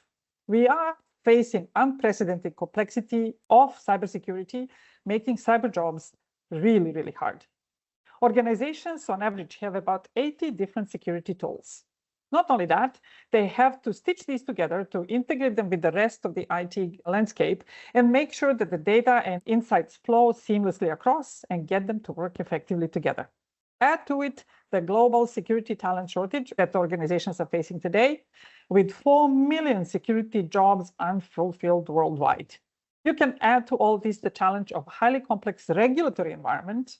we are facing unprecedented complexity of cybersecurity, making cyber jobs really, really hard. Organizations on average have about 80 different security tools. Not only that, they have to stitch these together to integrate them with the rest of the IT landscape and make sure that the data and insights flow seamlessly across and get them to work effectively together. Add to it the global security talent shortage that organizations are facing today, with 4 million security jobs unfulfilled worldwide. You can add to all this the challenge of highly complex regulatory environment.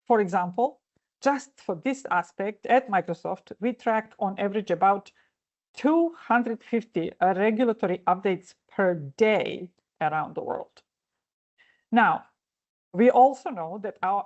For example, just for this aspect at Microsoft, we track on average about 250 regulatory updates per day around the world. Now, we also know that our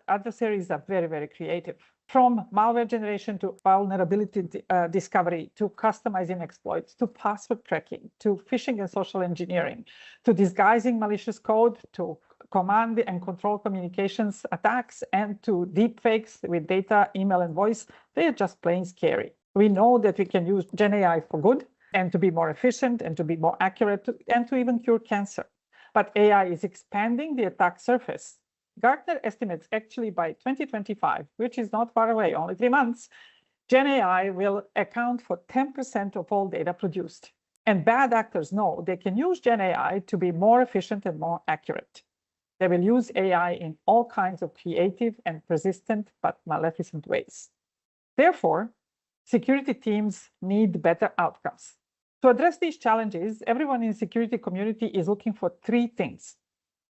adversaries are very, very creative. From malware generation to vulnerability discovery, to customizing exploits, to password cracking, to phishing and social engineering, to disguising malicious code, to command and control communications attacks, and to deepfakes with data, email, and voice, they are just plain scary. We know that we can use GenAI for good and to be more efficient and to be more accurate and to even cure cancer. But AI is expanding the attack surface. Gartner estimates actually by 2025, which is not far away, only 3 months, GenAI will account for 10% of all data produced. And bad actors know they can use GenAI to be more efficient and more accurate. They will use AI in all kinds of creative and persistent but maleficent ways. Therefore, security teams need better outcomes. To address these challenges, everyone in the security community is looking for 3 things.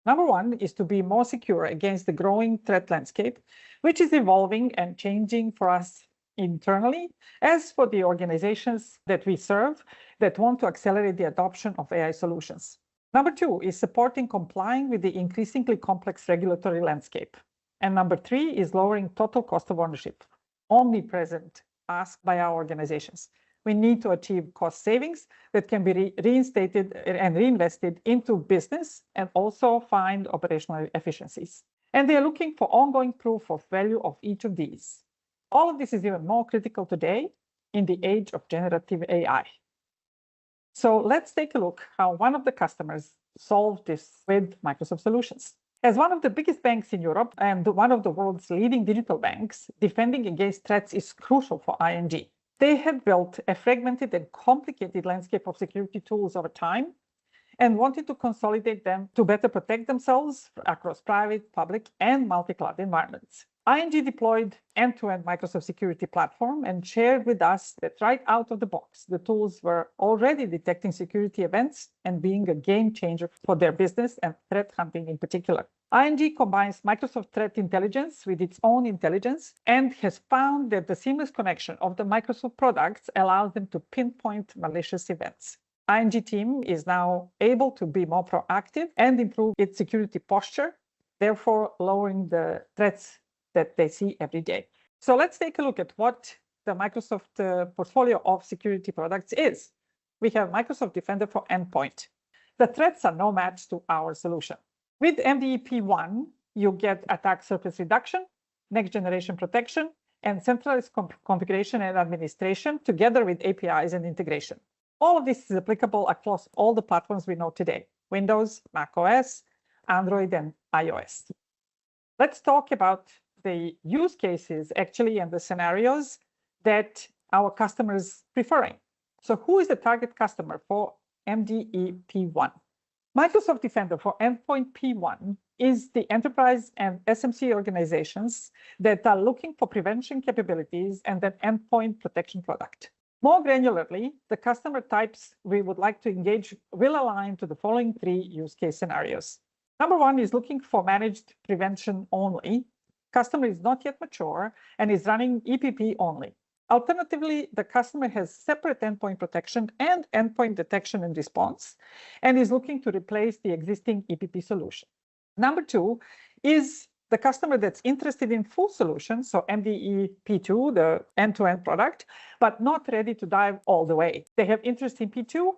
Number 1 is to be more secure against the growing threat landscape, which is evolving and changing for us internally, as for the organizations that we serve that want to accelerate the adoption of AI solutions. Number 2 is supporting complying with the increasingly complex regulatory landscape. And number 3 is lowering total cost of ownership, omnipresent asked by our organizations. We need to achieve cost savings that can be reinstated and reinvested into business and also find operational efficiencies. And they are looking for ongoing proof of value of each of these. All of this is even more critical today in the age of generative AI. So let's take a look how one of the customers solved this with Microsoft solutions. As one of the biggest banks in Europe and one of the world's leading digital banks, defending against threats is crucial for ING. They had built a fragmented and complicated landscape of security tools over time and wanted to consolidate them to better protect themselves across private, public, and multi-cloud environments. ING deployed end-to-end Microsoft Security Platform and shared with us that right out of the box, the tools were already detecting security events and being a game changer for their business and threat hunting in particular. ING combines Microsoft Threat Intelligence with its own intelligence and has found that the seamless connection of the Microsoft products allows them to pinpoint malicious events. ING team is now able to be more proactive and improve its security posture, therefore lowering the threats that they see every day. So let's take a look at what the Microsoft portfolio of security products is. We have Microsoft Defender for Endpoint. The threats are no match to our solution. With MDEP1, you get attack surface reduction, next generation protection, and centralized configuration and administration together with APIs and integration. All of this is applicable across all the platforms we know today: Windows, macOS, Android, and iOS. Let's talk about the use cases actually and the scenarios that our customers preferring. So who is the target customer for MDEP1? Microsoft Defender for Endpoint P1 is the enterprise and SMC organizations that are looking for prevention capabilities and an endpoint protection product. More granularly, the customer types we would like to engage will align to the following 3 use case scenarios. Number 1 is looking for managed prevention only. Customer is not yet mature and is running EPP only. Alternatively, the customer has separate endpoint protection and endpoint detection and response and is looking to replace the existing EPP solution. Number 2 is the customer that's interested in full solution, so MDE-P2, the end-to-end product, but not ready to dive all the way. They have interest in P2,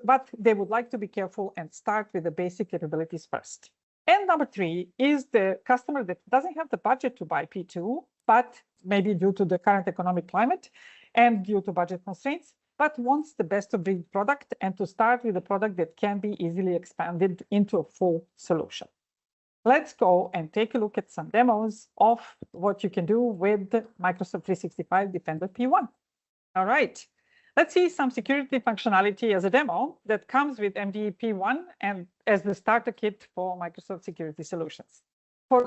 but they would like to be careful and start with the basic capabilities first. And number 3 is the customer that doesn't have the budget to buy P2, but maybe due to the current economic climate and due to budget constraints, but wants the best of breed product and to start with a product that can be easily expanded into a full solution. Let's go and take a look at some demos of what you can do with Microsoft 365 Defender P1. All right, let's see some security functionality as a demo that comes with MDE-P1 and as the starter kit for Microsoft Security Solutions.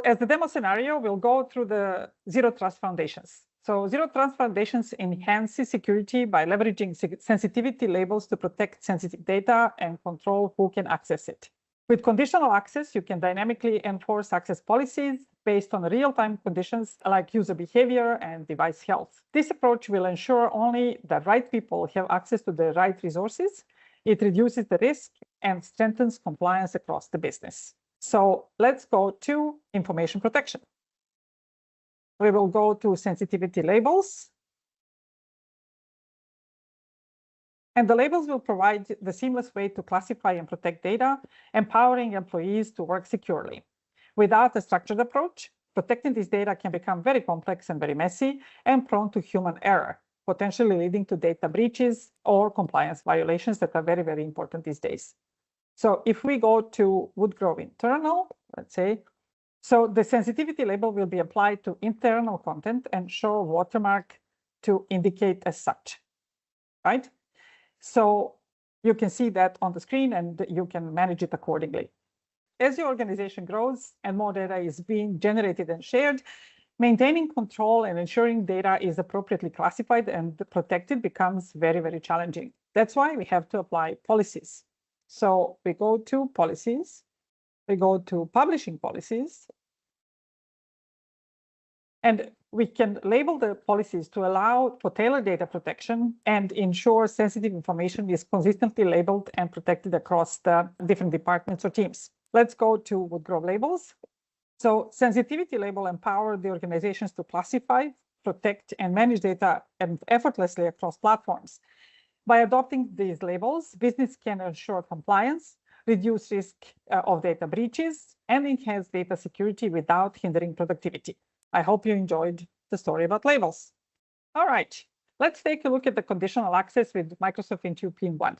As the demo scenario, we'll go through the Zero Trust Foundations. So Zero Trust Foundations enhances security by leveraging sensitivity labels to protect sensitive data and control who can access it. With conditional access, you can dynamically enforce access policies based on real-time conditions like user behavior and device health. This approach will ensure only the right people have access to the right resources. It reduces the risk and strengthens compliance across the business. So let's go to information protection. We will go to sensitivity labels. And the labels will provide the seamless way to classify and protect data, empowering employees to work securely. Without a structured approach, protecting this data can become very complex and very messy and prone to human error, potentially leading to data breaches or compliance violations that are very, very important these days. So if we go to Woodgrove Internal, let's say, so the sensitivity label will be applied to internal content and show a watermark to indicate as such, right? So you can see that on the screen and you can manage it accordingly. As your organization grows and more data is being generated and shared, maintaining control and ensuring data is appropriately classified and protected becomes very, very challenging. That's why we have to apply policies. So we go to policies, we go to publishing policies, And we can label the policies to allow for tailored data protection and ensure sensitive information is consistently labeled and protected across the different departments or teams. Let's go to Woodgrove labels. So sensitivity label empower the organizations to classify, protect, and manage data effortlessly across platforms. By adopting these labels, business can ensure compliance, reduce risk of data breaches, and enhance data security without hindering productivity. I hope you enjoyed the story about labels. All right, let's take a look at the conditional access with Microsoft Intune PIM-1.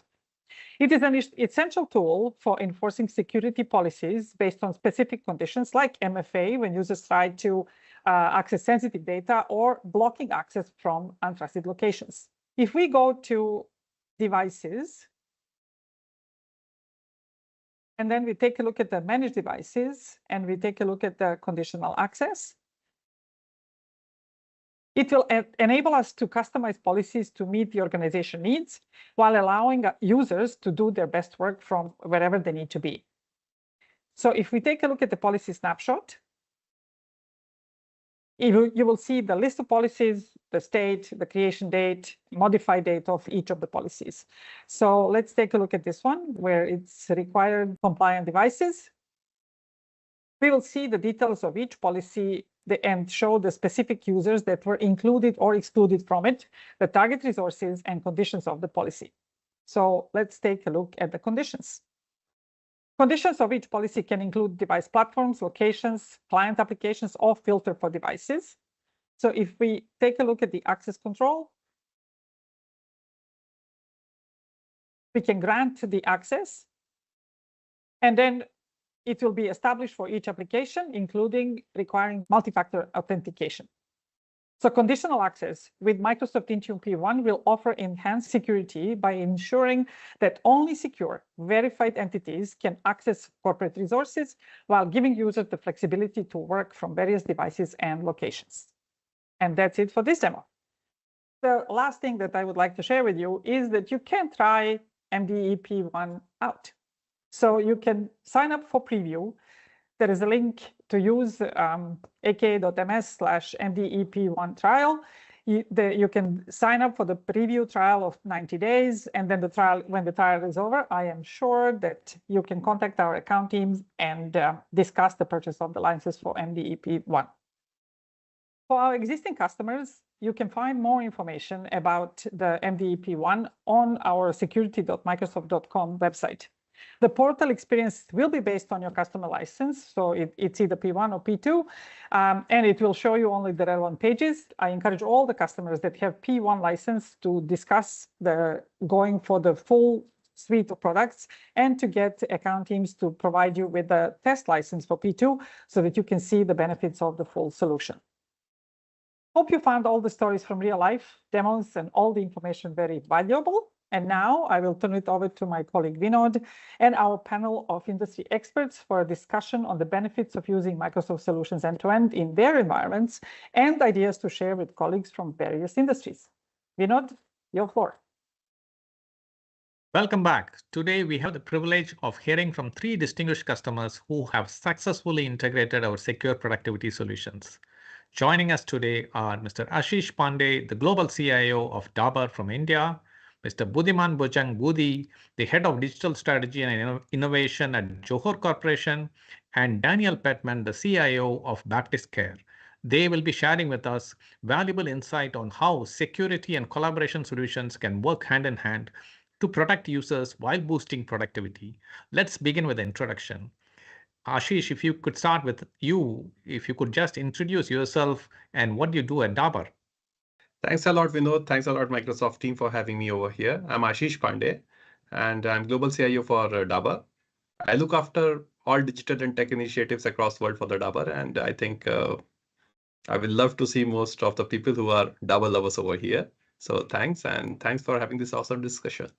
It is an essential tool for enforcing security policies based on specific conditions like MFA when users try to access sensitive data or blocking access from untrusted locations. If we go to devices, and then we take a look at the managed devices, and we take a look at the conditional access, it will enable us to customize policies to meet the organization needs while allowing users to do their best work from wherever they need to be. So if we take a look at the policy snapshot, you will see the list of policies, the state, the creation date, modified date of each of the policies. So let's take a look at this one where it's required compliant devices. We will see the details of each policy and show the specific users that were included or excluded from it, the target resources and conditions of the policy. So let's take a look at the conditions. Conditions of each policy can include device platforms, locations, client applications, or filter for devices. So if we take a look at the access control, we can grant the access, and then it will be established for each application, including requiring multi-factor authentication. So conditional access with Microsoft Intune P1 will offer enhanced security by ensuring that only secure, verified entities can access corporate resources while giving users the flexibility to work from various devices and locations. And that's it for this demo. The last thing that I would like to share with you is that you can try MDE P1 out. So you can sign up for preview. There is a link to use aka.ms/MDEP1 trial. You can sign up for the preview trial of 90 days. And then when the trial is over, I am sure that you can contact our account teams and discuss the purchase of the licenses for MDEP1. For our existing customers, you can find more information about the MDEP1 on our security.microsoft.com website. The portal experience will be based on your customer license, so it's either P1 or P2, and it will show you only the relevant pages. I encourage all the customers that have P1 license to discuss going for the full suite of products and to get account teams to provide you with a test license for P2 so that you can see the benefits of the full solution. Hope you found all the stories from real life demos and all the information very valuable. And now I will turn it over to my colleague Vinod and our panel of industry experts for a discussion on the benefits of using Microsoft solutions end-to-end in their environments and ideas to share with colleagues from various industries. Vinod, your floor. Welcome back. Today, we have the privilege of hearing from 3 distinguished customers who have successfully integrated our secure productivity solutions. Joining us today are Mr. Ashish Pandey, the Global CIO of Dabur from India, Mr. Budiman Bujang Budi, the Head of Digital Strategy and Innovation at Johor Corporation, and Daniel Petman, the CIO of Baptist Care. They will be sharing with us valuable insight on how security and collaboration solutions can work hand in hand to protect users while boosting productivity. Let's begin with the introduction. Ashish, if you could start with you, if you could just introduce yourself and what you do at Dabur. Thanks a lot, Vinod. Thanks a lot, Microsoft team, for having me over here. I'm Ashish Pandey, and I'm Global CIO for Dabur. I look after all digital and tech initiatives across the world for the Dabur, and I think I would love to see most of the people who are Dabur lovers over here. So thanks, and thanks for having this awesome discussion.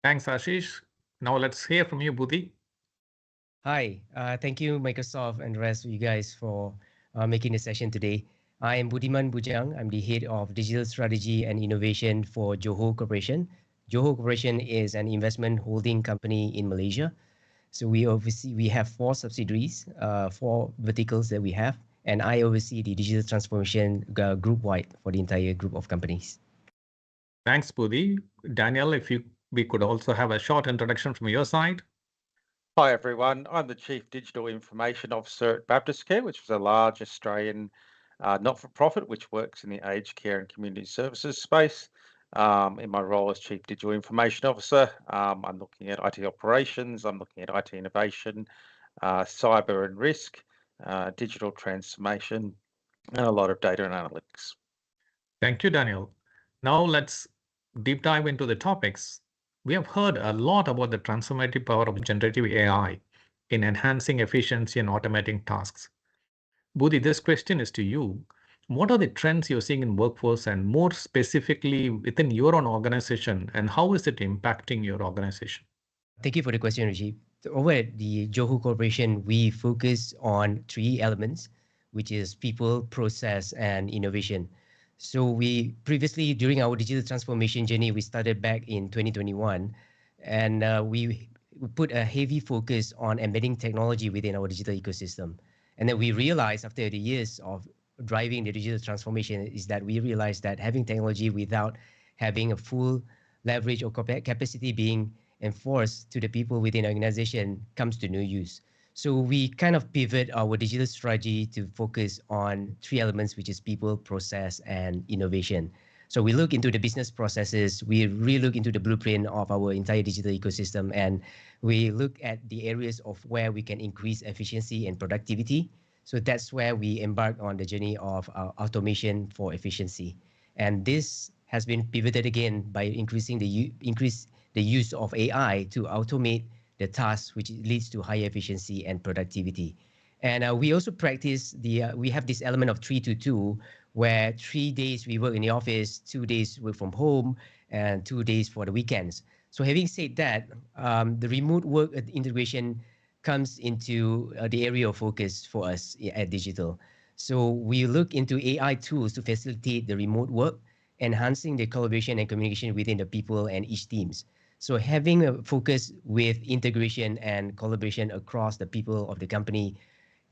Thanks, Ashish. Now let's hear from you, Budi. Hi, thank you, Microsoft and the rest of you guys for making the session today. I am Budiman Bujang. I'm the head of digital strategy and innovation for Johor Corporation. Johor Corporation is an investment holding company in Malaysia. So we have 4 subsidiaries, 4 verticals that we have. and I oversee the digital transformation group-wide for the entire group of companies. Thanks, Budi. Daniel, we could also have a short introduction from your side. Hi, everyone. I'm the Chief Digital Information Officer at Baptist Care, which is a large Australian not-for-profit which works in the aged care and community services space. In my role as Chief Digital Information Officer, I'm looking at IT operations, I'm looking at IT innovation, cyber and risk, digital transformation, and a lot of data and analytics. Thank you, Daniel. Now let's deep dive into the topics. We have heard a lot about the transformative power of generative AI in enhancing efficiency and automating tasks. Budi, this question is to you. What are the trends you're seeing in workforce and more specifically within your own organization, and how is it impacting your organization? Thank you for the question, Rajiv. Over at the Johor Corporation, we focus on 3 elements, which is people, process, and innovation. So we previously, during our digital transformation journey, we started back in 2021, and we put a heavy focus on embedding technology within our digital ecosystem. And then we realized after the years of driving the digital transformation is that we realized that having technology without having a full leverage or capacity being enforced to the people within the organization comes to no use. So we kind of pivot our digital strategy to focus on 3 elements, which is people, process, and innovation. So we look into the business processes, we really look into the blueprint of our entire digital ecosystem, and we look at the areas of where we can increase efficiency and productivity. So that's where we embark on the journey of automation for efficiency. And this has been pivoted again by increasing the use of AI to automate the tasks, which leads to higher efficiency and productivity. And we also practice we have this element of 3-2, where 3 days we work in the office, 2 days work from home, and 2 days for the weekends. So having said that, the remote work integration comes into the area of focus for us at Digital. So we look into AI tools to facilitate the remote work, enhancing the collaboration and communication within the people and each teams. So having a focus with integration and collaboration across the people of the company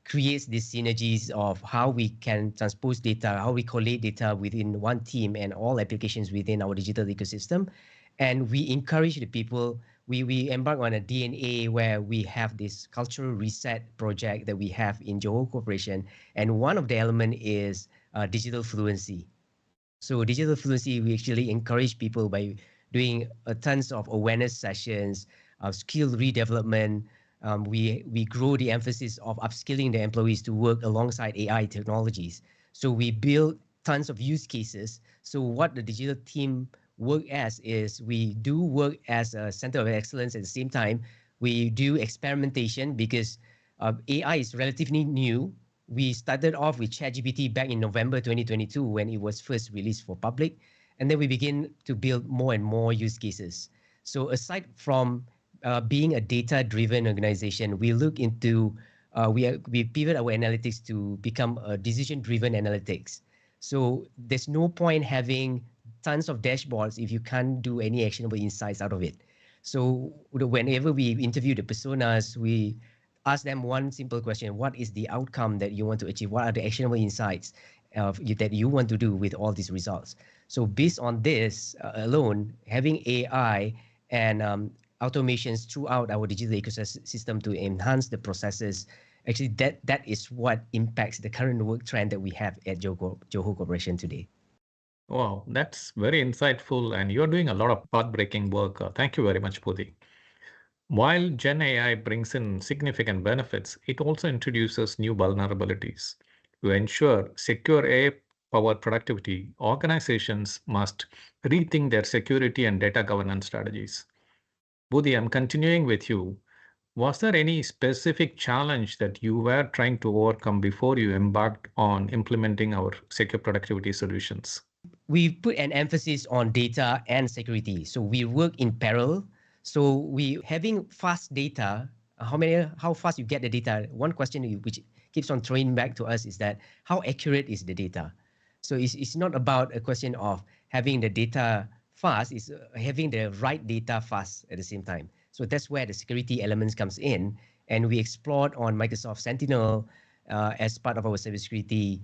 creates these synergies of how we can transpose data, how we collate data within one team and all applications within our digital ecosystem. And we encourage the people, we embark on a DNA where we have this cultural reset project that we have in Johor Corporation. And one of the elements is digital fluency. So digital fluency, we actually encourage people by doing tons of awareness sessions, skill redevelopment. We grow the emphasis of upskilling the employees to work alongside AI technologies. So we build tons of use cases. So what the digital team work as is we do work as a center of excellence at the same time. We do experimentation because AI is relatively new. We started off with ChatGPT back in November 2022 when it was first released for public. And then we begin to build more and more use cases. So aside from being a data-driven organization, we look into, we pivot our analytics to become a decision-driven analytics. So there's no point having tons of dashboards if you can't do any actionable insights out of it. So whenever we interview the personas, we ask them one simple question: what is the outcome that you want to achieve? What are the actionable insights that you want to do with all these results? So based on this alone, having AI and automations throughout our digital ecosystem to enhance the processes, actually that is what impacts the current work trend that we have at Johor Corporation today. Wow, that's very insightful, and you're doing a lot of path-breaking work. Thank you very much, Budi. While Gen AI brings in significant benefits, it also introduces new vulnerabilities. To ensure secure AI-powered productivity, organizations must rethink their security and data governance strategies. Budi, I'm continuing with you. Was there any specific challenge that you were trying to overcome before you embarked on implementing our secure productivity solutions? We put an emphasis on data and security. So we work in parallel. So we having fast data, how fast you get the data. One question which keeps on throwing back to us is that how accurate is the data? So it's not about a question of having the data fast, it's having the right data fast at the same time. So that's where the security elements comes in. And we explored on Microsoft Sentinel as part of our cybersecurity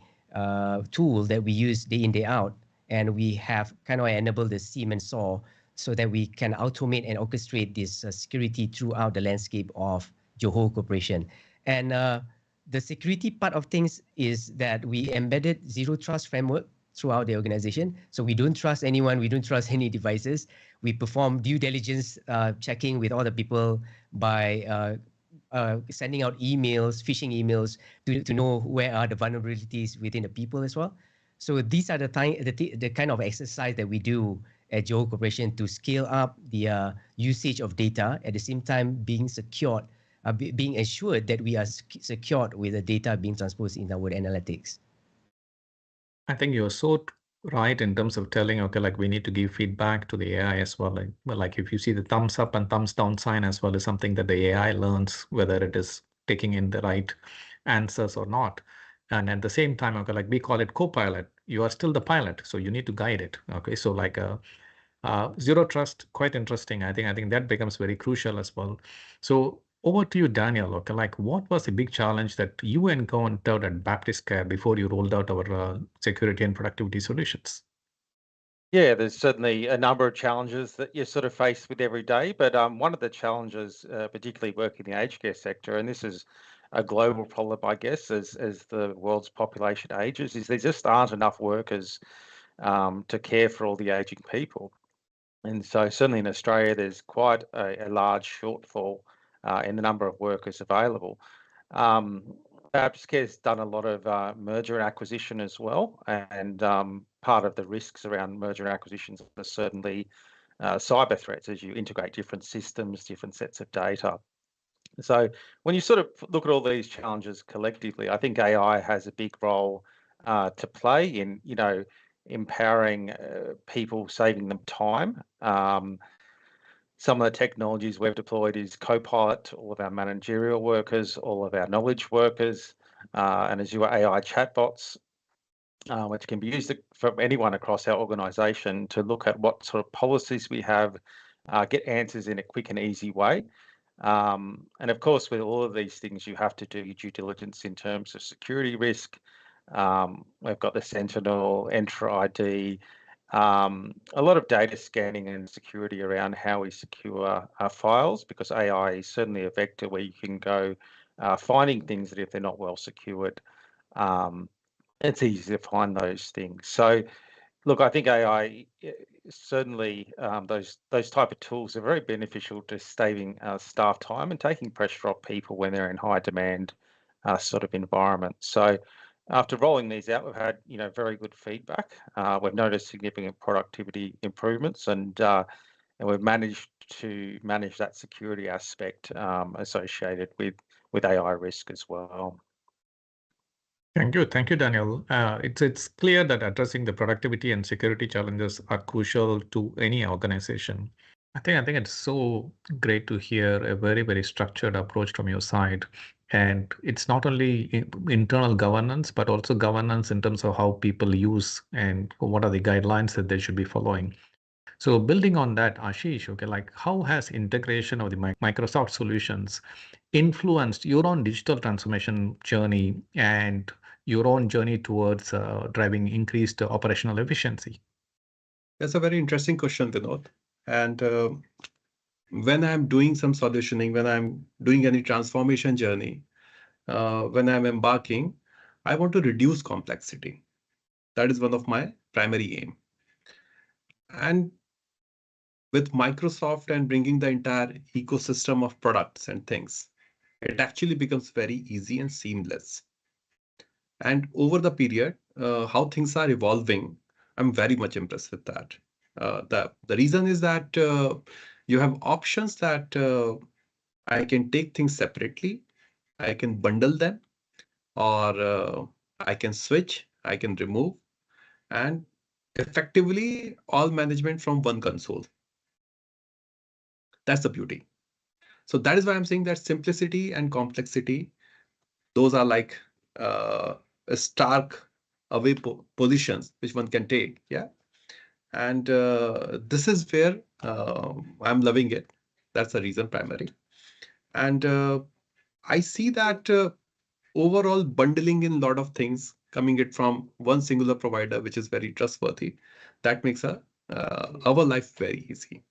tool that we use day in, day out. And we have kind of enabled the SIEM and SOAR so that we can automate and orchestrate this security throughout the landscape of Johor Corporation. And the security part of things is that we embedded zero trust framework throughout the organization. So we don't trust anyone, we don't trust any devices. We perform due diligence checking with all the people by sending out emails, phishing emails to know where are the vulnerabilities within the people as well. So these are the kind of exercise that we do at Johor Corporation to scale up the usage of data, at the same time being secured, being assured that we are secured with the data being transposed in our analytics. I think you're so right in terms of telling, okay, like we need to give feedback to the AI as well. Like if you see the thumbs up and thumbs down sign as well is something that the AI learns whether it is taking in the right answers or not. And at the same time, okay, like we call it co-pilot. You are still the pilot, so you need to guide it. Okay, so like zero trust, quite interesting. I think that becomes very crucial as well. So over to you, Daniel. Okay, like what was the big challenge that you encountered at Baptiscare before you rolled out our security and productivity solutions? Yeah, there's certainly a number of challenges that you're sort of faced with every day, but one of the challenges, particularly working in the aged care sector, and this is a global problem, I guess, as the world's population ages, is there just aren't enough workers to care for all the aging people. And so certainly in Australia, there's quite a large shortfall in the number of workers available. Baptiscare has done a lot of merger and acquisition as well, and part of the risks around merger and acquisitions are certainly cyber threats as you integrate different systems, different sets of data. So when you sort of look at all these challenges collectively, I think AI has a big role to play in, empowering people, saving them time. Some of the technologies we've deployed is Copilot to all of our managerial workers, all of our knowledge workers, and Azure AI chatbots, which can be used from anyone across our organisation to look at what sort of policies we have, get answers in a quick and easy way. And of course, with all of these things, you have to do your due diligence in terms of security risk. We've got the Sentinel, Entra ID, a lot of data scanning and security around how we secure our files, because AI is certainly a vector where you can go finding things that if they're not well secured, it's easy to find those things. So look, I think AI certainly those type of tools are very beneficial to saving staff time and taking pressure off people when they're in high demand sort of environment. So after rolling these out, we've had very good feedback. We've noticed significant productivity improvements, and we've managed to manage that security aspect associated with AI risk as well. Thank you, Daniel. It's clear that addressing the productivity and security challenges are crucial to any organization. I think it's so great to hear a very, very structured approach from your side. And it's not only internal governance, but also governance in terms of how people use and what are the guidelines that they should be following. So building on that, Ashish, okay, like how has integration of the Microsoft solutions influenced your own digital transformation journey and your own journey towards driving increased operational efficiency? That's a very interesting question, Vinod. And when I'm doing some solutioning, when I'm doing any transformation journey, when I'm embarking, I want to reduce complexity. That is one of my primary aim. And with Microsoft and bringing the entire ecosystem of products and things, it actually becomes very easy and seamless. And over the period, how things are evolving, I'm very much impressed with that. The reason is that you have options that I can take things separately, I can bundle them, or I can switch, I can remove, and effectively all management from one console. That's the beauty. So that is why I'm saying that simplicity and complexity, those are like stark away positions which one can take. Yeah. And this is where I'm loving it. That's the reason primary. And I see that overall bundling in a lot of things, coming it from one singular provider, which is very trustworthy. That makes our life very easy.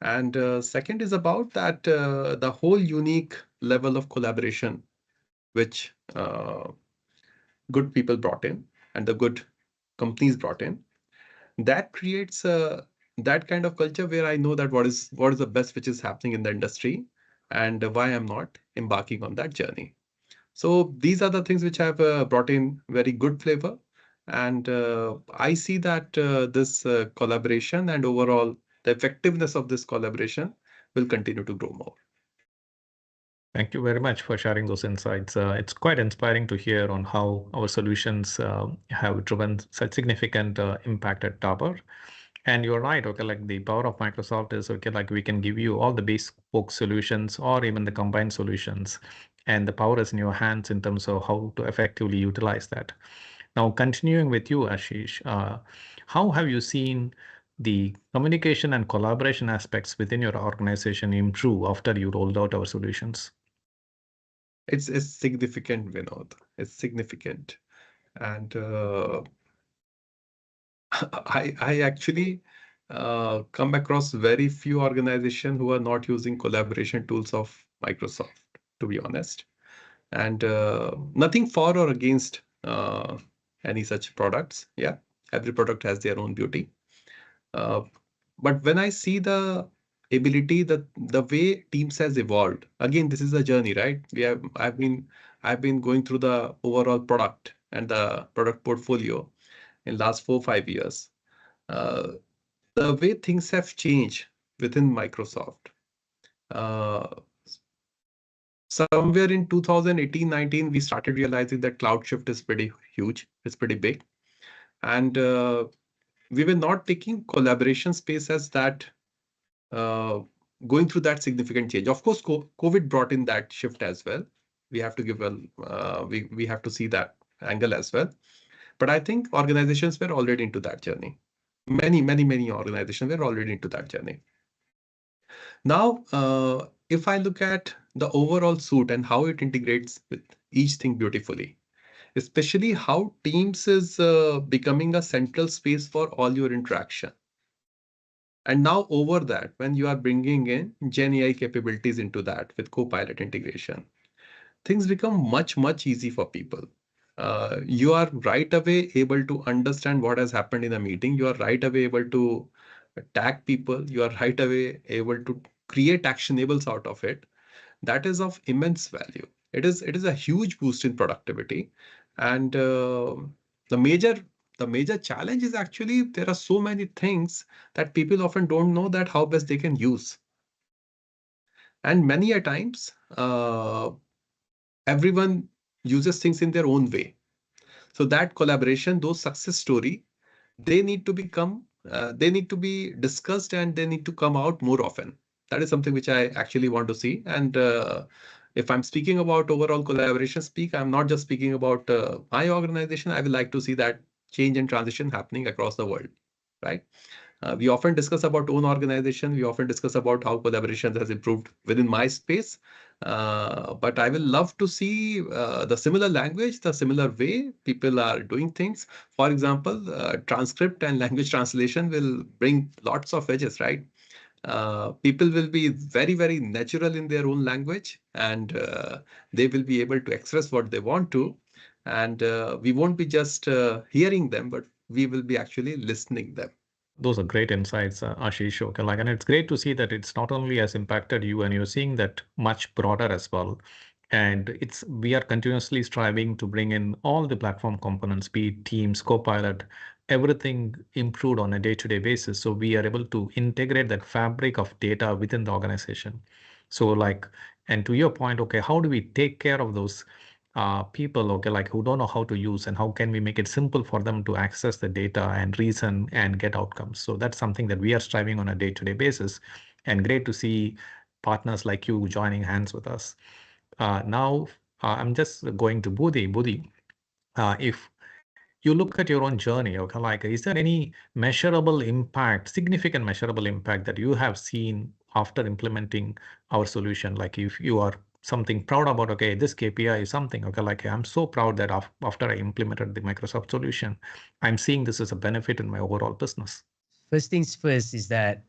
And second is about that the whole unique level of collaboration, which good people brought in and the good companies brought in, that creates that kind of culture where I know that what is the best which is happening in the industry and why I'm not embarking on that journey. So these are the things which have brought in very good flavor. And I see that this collaboration and overall the effectiveness of this collaboration will continue to grow more. Thank you very much for sharing those insights. It's quite inspiring to hear on how our solutions have driven such significant impact at Dabur. And you're right, okay, like the power of Microsoft is, okay, like we can give you all the bespoke solutions or even the combined solutions. And the power is in your hands in terms of how to effectively utilize that. Now, continuing with you, Ashish, how have you seen the communication and collaboration aspects within your organization improve after you rolled out our solutions? It's significant, Vinod. It's significant. And I actually come across very few organizations who are not using collaboration tools of Microsoft, to be honest. And nothing for or against any such products. Yeah, every product has their own beauty. But when I see the ability, the way Teams has evolved, again, this is a journey, right? I've been going through the overall product and the product portfolio in last 4-5 years. The way things have changed within Microsoft. Somewhere in 2018-19, we started realizing that cloud shift is pretty huge. It's pretty big. And we were not taking collaboration space as that going through that significant change. Of course, COVID brought in that shift as well. We have to give we have to see that angle as well. But I think organizations were already into that journey. Many organizations were already into that journey. Now, if I look at the overall suite and how it integrates with each thing beautifully, especially how Teams is becoming a central space for all your interaction. And now over that, when you are bringing in Gen AI capabilities into that with Copilot integration, things become much easy for people. You are right away able to understand what has happened in a meeting. You are right away able to tag people. You are right away able to create actionables out of it. That is of immense value. It is a huge boost in productivity. And the major challenge is actually there are so many things that people often don't know that how best they can use. And many a times, everyone uses things in their own way. So that collaboration, those success story, they need to be discussed and they need to come out more often. That is something which I actually want to see. And if I'm speaking about overall collaboration I'm not just speaking about my organization. I would like to see that change and transition happening across the world, right? We often discuss about own organization. We often discuss about how collaboration has improved within my space. But I will love to see the similar language, the similar way people are doing things. For example, transcript and language translation will bring lots of edges, right? People will be very natural in their own language, and they will be able to express what they want to. And we won't be just hearing them, but we will be actually listening them. Those are great insights, Ashish. Okay, and it's great to see that it's not only has impacted you, and you're seeing that much broader as well. And we are continuously striving to bring in all the platform components, be it Teams, Copilot, everything improved on a day-to-day basis. So we are able to integrate that fabric of data within the organization. So and to your point, okay, how do we take care of those people, okay, who don't know how to use, and how can we make it simple for them to access the data and reason and get outcomes? So that's something that we are striving on a day-to-day basis, and great to see partners like you joining hands with us. Now, I'm just going to Budi. Budi, if you look at your own journey, okay, is there any measurable impact, significant measurable impact that you have seen after implementing our solution? Like if you are something proud about, okay, this KPI is something, okay, like I'm so proud that after I implemented the Microsoft solution, I'm seeing this as a benefit in my overall business. First things first is that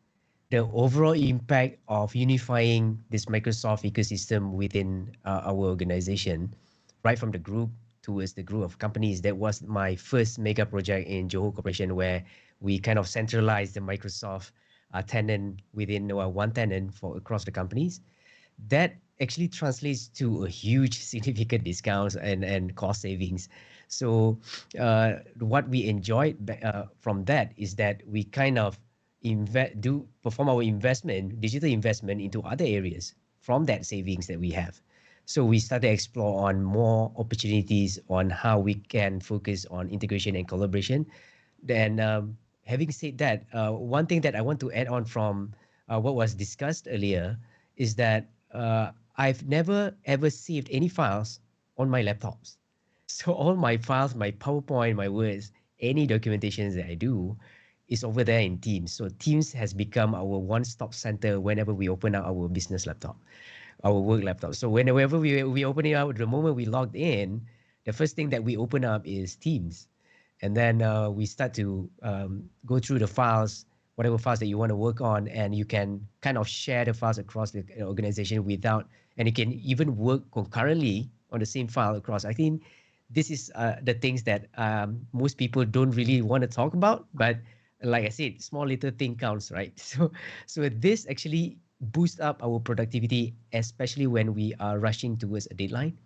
the overall impact of unifying this Microsoft ecosystem within our organization, right from the group towards the group of companies, that was my first mega project in Johor Corporation, where we kind of centralized the Microsoft tenant within one tenant for across the companies. That actually translates to a huge significant discounts and cost savings. So what we enjoyed from that is that we kind of perform our digital investment into other areas from that savings that we have. So we started to explore on more opportunities on how we can focus on integration and collaboration. Then having said that, one thing that I want to add on from what was discussed earlier is that I've never ever saved any files on my laptops. So all my files, my PowerPoint, my words, any documentations that I do is over there in Teams. So Teams has become our one-stop center whenever we open up our business laptop, our work laptop. So whenever we open it up, the moment we logged in, the first thing that we open up is Teams. And then we start to go through the files, whatever files that you want to work on, and you can kind of share the files across the organization and you can even work concurrently on the same file across. I think this is the things that most people don't really want to talk about, but like I said, small little thing counts, right? So this actually boosts up our productivity, especially when we are rushing towards a deadline.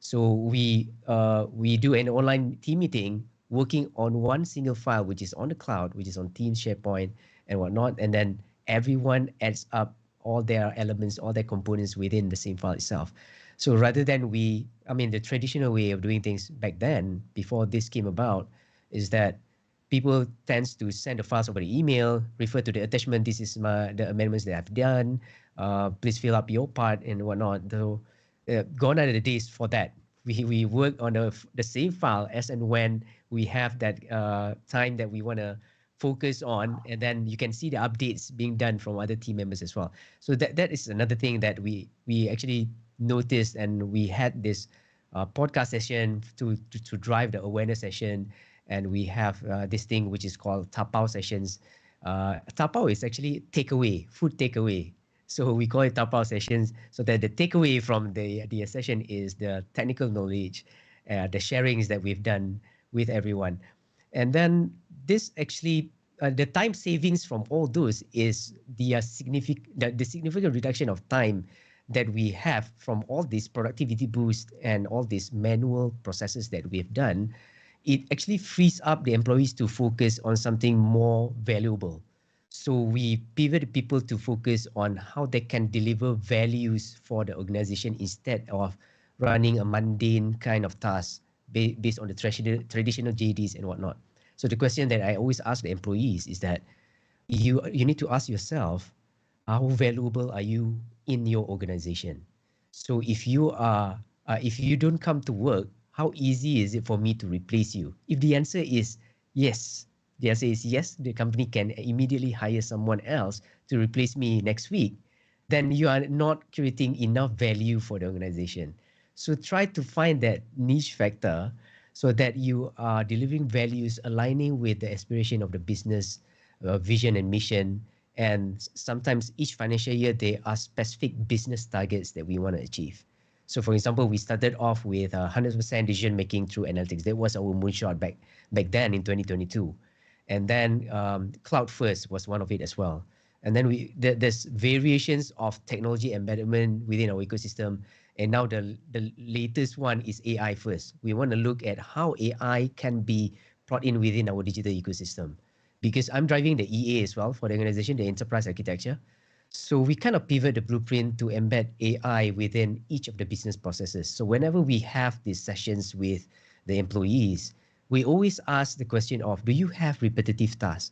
So we do an online team meeting working on one single file, which is on the cloud, which is on Teams, SharePoint, and whatnot. And then everyone adds up all their elements, all their components within the same file itself. So rather than the traditional way of doing things back then, before this came about, is that people tends to send the files over the email, refer to the attachment. This is the amendments that I've done. Please fill up your part and whatnot. So gone are the days for that. We work on the same file as and when we have that time that we want to focus on, and then you can see the updates being done from other team members as well. So that is another thing that we actually noticed, and we had this podcast session to drive the awareness session, and we have this thing which is called Tapao sessions. Tapao is actually food takeaway. So we call it Tapao sessions, so that the takeaway from the session is the technical knowledge, the sharings that we've done with everyone. And then this actually, the time savings from all those is the significant reduction of time that we have from all these productivity boosts and all these manual processes that we've done. It actually frees up the employees to focus on something more valuable. So we pivot people to focus on how they can deliver values for the organization instead of running a mundane kind of task based on the traditional JDs and whatnot. So the question that I always ask the employees is that you need to ask yourself, how valuable are you in your organization? So if you don't come to work, how easy is it for me to replace you? If the answer is yes, the company can immediately hire someone else to replace me next week, then you are not creating enough value for the organization. So try to find that niche factor so that you are delivering values aligning with the aspiration of the business vision and mission. And sometimes each financial year, there are specific business targets that we want to achieve. So for example, we started off with 100% decision making through analytics. That was our moonshot back then in 2022. And then cloud first was one of it as well. And then there's variations of technology embedment within our ecosystem. And now the latest one is AI first. We want to look at how AI can be brought in within our digital ecosystem. Because I'm driving the EA as well for the organization, the enterprise architecture. So we kind of pivot the blueprint to embed AI within each of the business processes. So whenever we have these sessions with the employees, we always ask the question of, do you have repetitive tasks?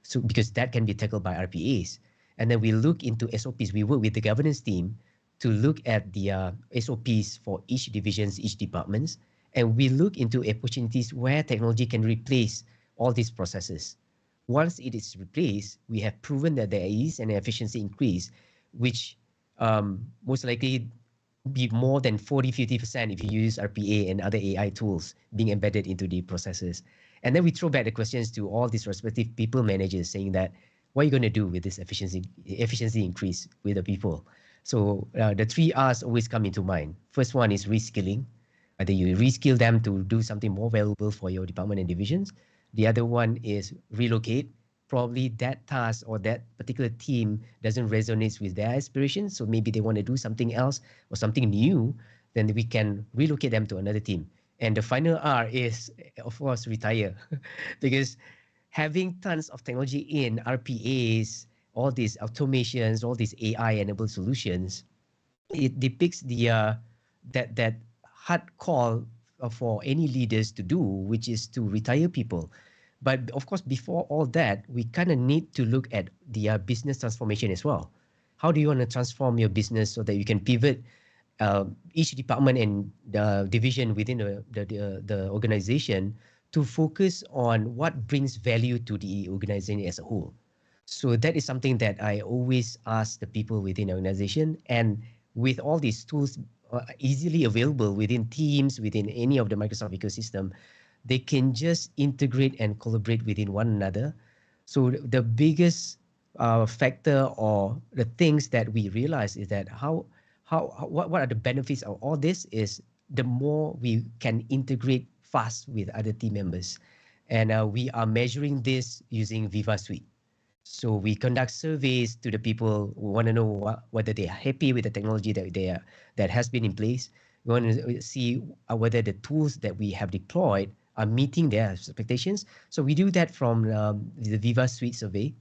So because that can be tackled by RPAs. And then we look into SOPs. We work with the governance team to look at the SOPs for each divisions, each departments. And we look into opportunities where technology can replace all these processes. Once it is replaced, we have proven that there is an efficiency increase, which most likely be more than 40-50% if you use RPA and other AI tools being embedded into the processes. And then we throw back the questions to all these respective people managers saying that, what are you going to do with this efficiency increase with the people? So the 3 R's always come into mind. First one is reskilling. Whether you reskill them to do something more valuable for your department and divisions. The other one is relocate. Probably that task or that particular team doesn't resonate with their aspirations. So maybe they want to do something else or something new, then we can relocate them to another team. And the final R is, of course, retire. Because having tons of technology in RPAs, all these automations, all these AI-enabled solutions, it depicts the that hard call for any leaders to do, which is to retire people. But of course, before all that, we kind of need to look at the business transformation as well. How do you want to transform your business so that you can pivot each department and division within the organization to focus on what brings value to the organization as a whole? So that is something that I always ask the people within the organization. And with all these tools easily available within Teams, within any of the Microsoft ecosystem, they can just integrate and collaborate within one another. So the biggest factor or the things that we realize is that what are the benefits of all this is the more we can integrate fast with other team members. And we are measuring this using Viva Suite. So we conduct surveys to the people who want to know whether they are happy with the technology that has been in place. We want to see whether the tools that we have deployed are meeting their expectations. So we do that from the Viva Suite survey.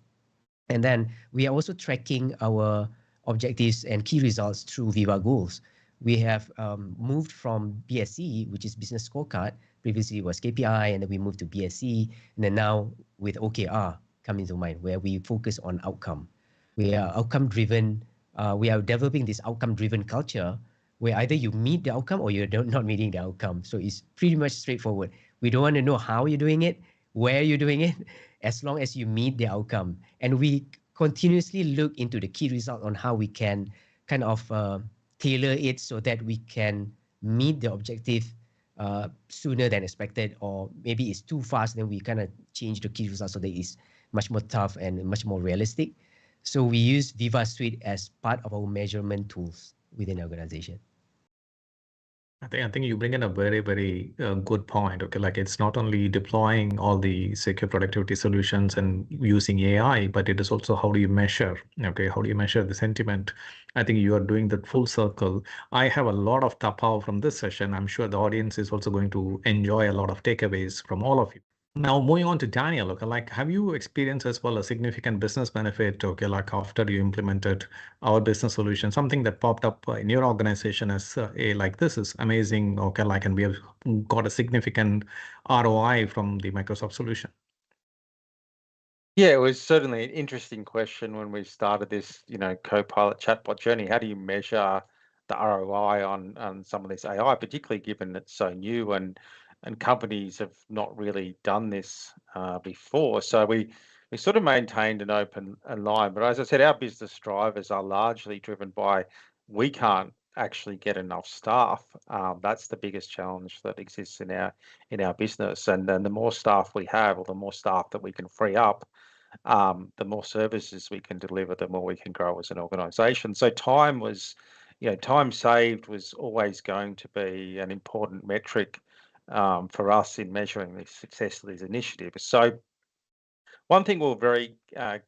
And then we are also tracking our objectives and key results through Viva Goals. We have moved from BSC, which is Business Scorecard. Previously it was KPI, and then we moved to BSC. And then now with OKR come into mind, where we focus on outcome. We are outcome driven. We are developing this outcome driven culture where either you meet the outcome or you're not meeting the outcome. So it's pretty much straightforward. We don't want to know how you're doing it, where you're doing it, as long as you meet the outcome. And we continuously look into the key result on how we can kind of tailor it so that we can meet the objective sooner than expected, or maybe it's too fast, then we kind of change the key result so that it's much more tough and much more realistic. So we use Viva Suite as part of our measurement tools within the organization. I think you bring in a very, very good point. Okay, like it's not only deploying all the secure productivity solutions and using AI, but it is also how do you measure? Okay, how do you measure the sentiment? I think you are doing that full circle. I have a lot of tapao from this session. I'm sure the audience is also going to enjoy a lot of takeaways from all of you. Now, moving on to Daniel, okay, like have you experienced as well a significant business benefit, okay, like after you implemented our business solution, something that popped up in your organization as like this is amazing, okay, like, and we have got a significant ROI from the Microsoft solution? Yeah, it was certainly an interesting question when we started this, Copilot chatbot journey. How do you measure the ROI on some of this AI, particularly given it's so new and companies have not really done this before? So we sort of maintained an open line. But as I said, our business drivers are largely driven by we can't actually get enough staff. That's the biggest challenge that exists in our business. And then the more staff we have, or the more staff that we can free up, the more services we can deliver, the more we can grow as an organization. So time saved was always going to be an important metric for us in measuring the success of these initiatives. So one thing we're very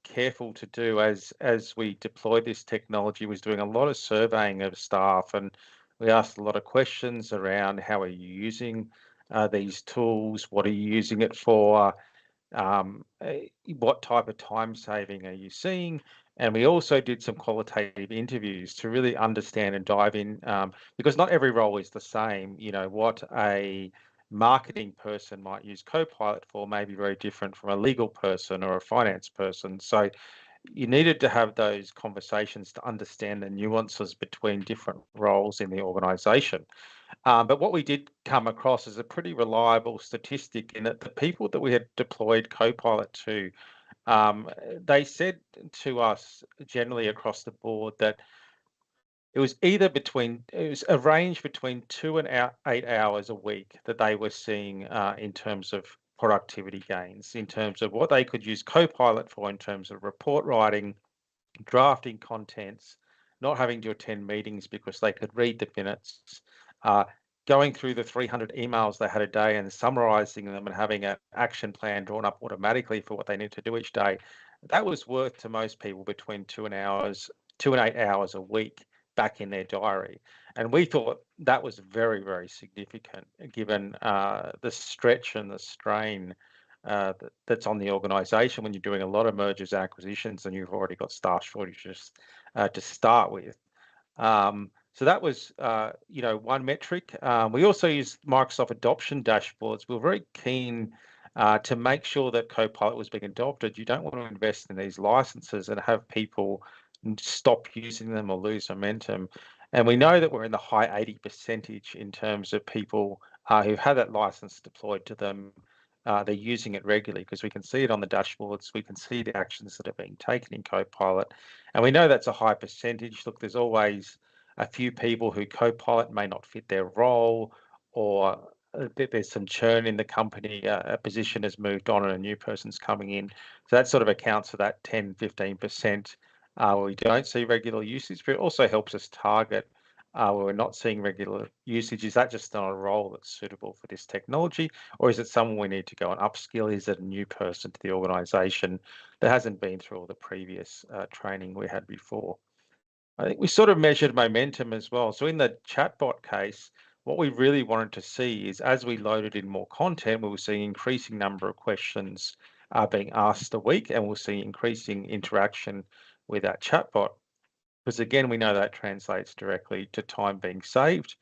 careful to do as we deploy this technology was doing a lot of surveying of staff, and we asked a lot of questions around how are you using these tools, what are you using it for, what type of time saving are you seeing? And we also did some qualitative interviews to really understand and dive in, because not every role is the same. What a marketing person might use Copilot for may be very different from a legal person or a finance person. So you needed to have those conversations to understand the nuances between different roles in the organization. But what we did come across is a pretty reliable statistic in that the people that we had deployed Copilot to, they said to us generally across the board that it was a range between 2 and 8 hours a week that they were seeing in terms of productivity gains, in terms of what they could use Copilot for, in terms of report writing, drafting contents, not having to attend meetings because they could read the minutes, going through the 300 emails they had a day and summarizing them and having an action plan drawn up automatically for what they need to do each day. That was worth to most people between 2 and 8 hours a week back in their diary. And we thought that was very, very significant given the stretch and the strain that's on the organisation when you're doing a lot of mergers and acquisitions and you've already got staff shortages to start with. So that was, one metric. We also used Microsoft adoption dashboards. We were very keen to make sure that Copilot was being adopted. You don't want to invest in these licenses and have people stop using them or lose momentum. And we know that we're in the high 80% in terms of people who've had that license deployed to them. They're using it regularly because we can see it on the dashboards. We can see the actions that are being taken in Copilot. And we know that's a high percentage. Look, there's always a few people who Copilot may not fit their role, or there's some churn in the company, a position has moved on and a new person's coming in. So that sort of accounts for that 10, 15% where we don't see regular usage, but it also helps us target where we're not seeing regular usage. Is that just not a role that's suitable for this technology, or is it someone we need to go and upskill? Is it a new person to the organisation that hasn't been through all the previous training we had before? I think we sort of measured momentum as well. So in the chatbot case, what we really wanted to see is as we loaded in more content, we were seeing increasing number of questions being asked a week, and we'll see increasing interaction with that chatbot. Because again, we know that translates directly to time being saved.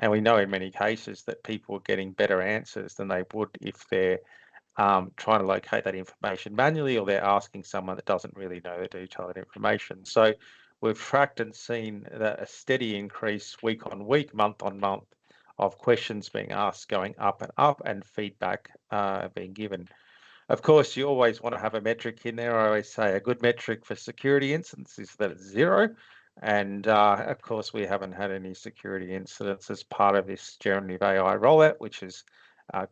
And we know in many cases that people are getting better answers than they would if they're trying to locate that information manually, or they're asking someone that doesn't really know the detailed information. So we've tracked and seen that a steady increase week on week, month on month of questions being asked going up, and feedback being given. Of course, you always want to have a metric in there. I always say a good metric for security incidents is that it's 0. And of course, we haven't had any security incidents as part of this generative AI rollout, which is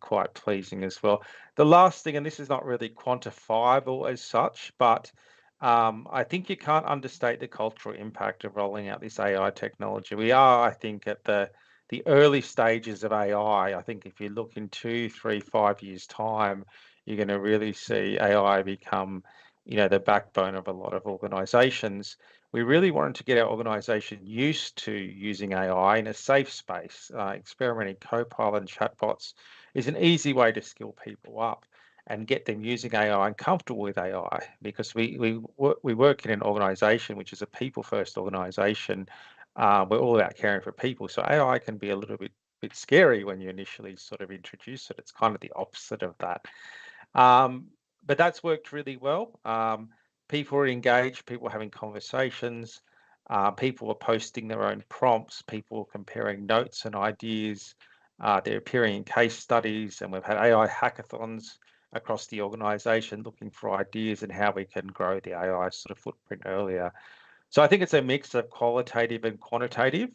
quite pleasing as well. The last thing, and this is not really quantifiable as such, but I think you can't understate the cultural impact of rolling out this AI technology. We are, I think, at the early stages of AI. I think if you look in 2, 3, 5 years' time, you're going to really see AI become, the backbone of a lot of organizations. We really wanted to get our organization used to using AI in a safe space. Experimenting Copilot and chatbots is an easy way to skill people up and get them using AI and comfortable with AI, because we work in an organization which is a people-first organization. We're all about caring for people. So AI can be a little bit scary when you initially sort of introduce it. It's kind of the opposite of that. But that's worked really well. People are engaged, people are having conversations, people are posting their own prompts, people are comparing notes and ideas, they're appearing in case studies, and we've had AI hackathons across the organization looking for ideas and how we can grow the AI sort of footprint earlier. So I think it's a mix of qualitative and quantitative.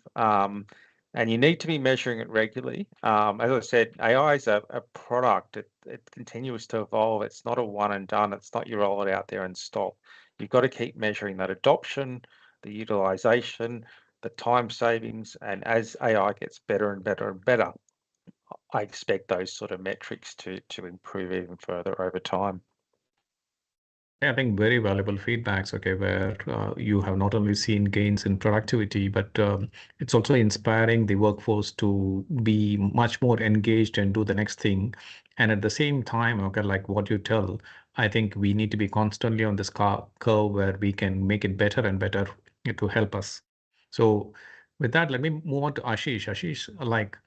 And you need to be measuring it regularly. As I said, AI is a product. It continues to evolve. It's not a one and done. It's not you roll it out there and stop. You've got to keep measuring that adoption, the utilization, the time savings. And as AI gets better and better and better, I expect those sort of metrics to improve even further over time. I think very valuable feedbacks, okay, where you have not only seen gains in productivity, but it's also inspiring the workforce to be much more engaged and do the next thing. And at the same time, okay, like what you tell, I think we need to be constantly on this curve where we can make it better and better to help us. So with that, let me move on to Ashish. Ashish, like,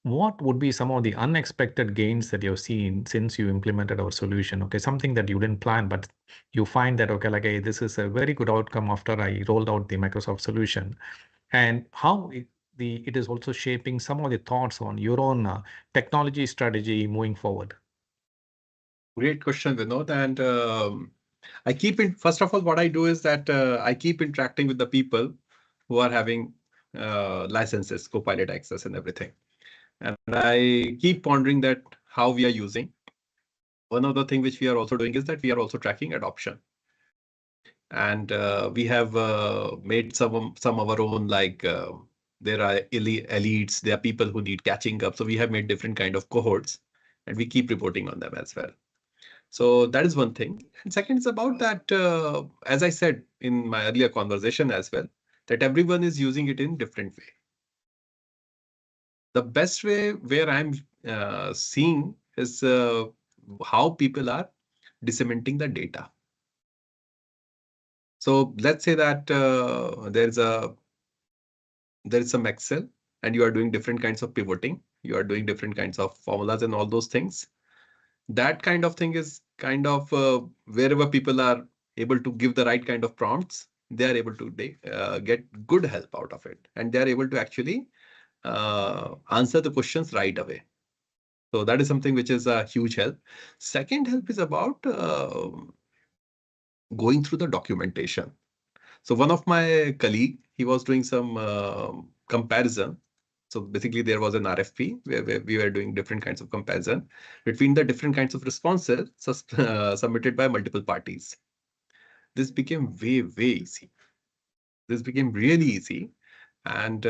what would be some of the unexpected gains that you've seen since you implemented our solution? Okay, something that you didn't plan, but you find that, okay, like, hey, this is a very good outcome after I rolled out the Microsoft solution, and how it is also shaping some of the thoughts on your own technology strategy moving forward. Great question, Vinod. And first of all, what I do is that I keep interacting with the people who are having licenses, Copilot access and everything. And I keep pondering that how we are using. One of the things which we are also doing is that we are also tracking adoption. And we have made some of our own, like there are elites, there are people who need catching up. So we have made different kind of cohorts and we keep reporting on them as well. So that is one thing. And second is about that, as I said in my earlier conversation as well, that everyone is using it in different way. The best way where I'm seeing is how people are disseminating the data. So let's say that there is some Excel and you are doing different kinds of pivoting. You are doing different kinds of formulas and all those things. That kind of thing is kind of wherever people are able to give the right kind of prompts, they are able to get good help out of it. And they are able to actually answer the questions right away. So that is something which is a huge help. Second help is about going through the documentation. So one of my colleague, he was doing some comparison. So basically there was an RFP where we were doing different kinds of comparison between the different kinds of responses submitted by multiple parties. This became way easy. This became really easy. And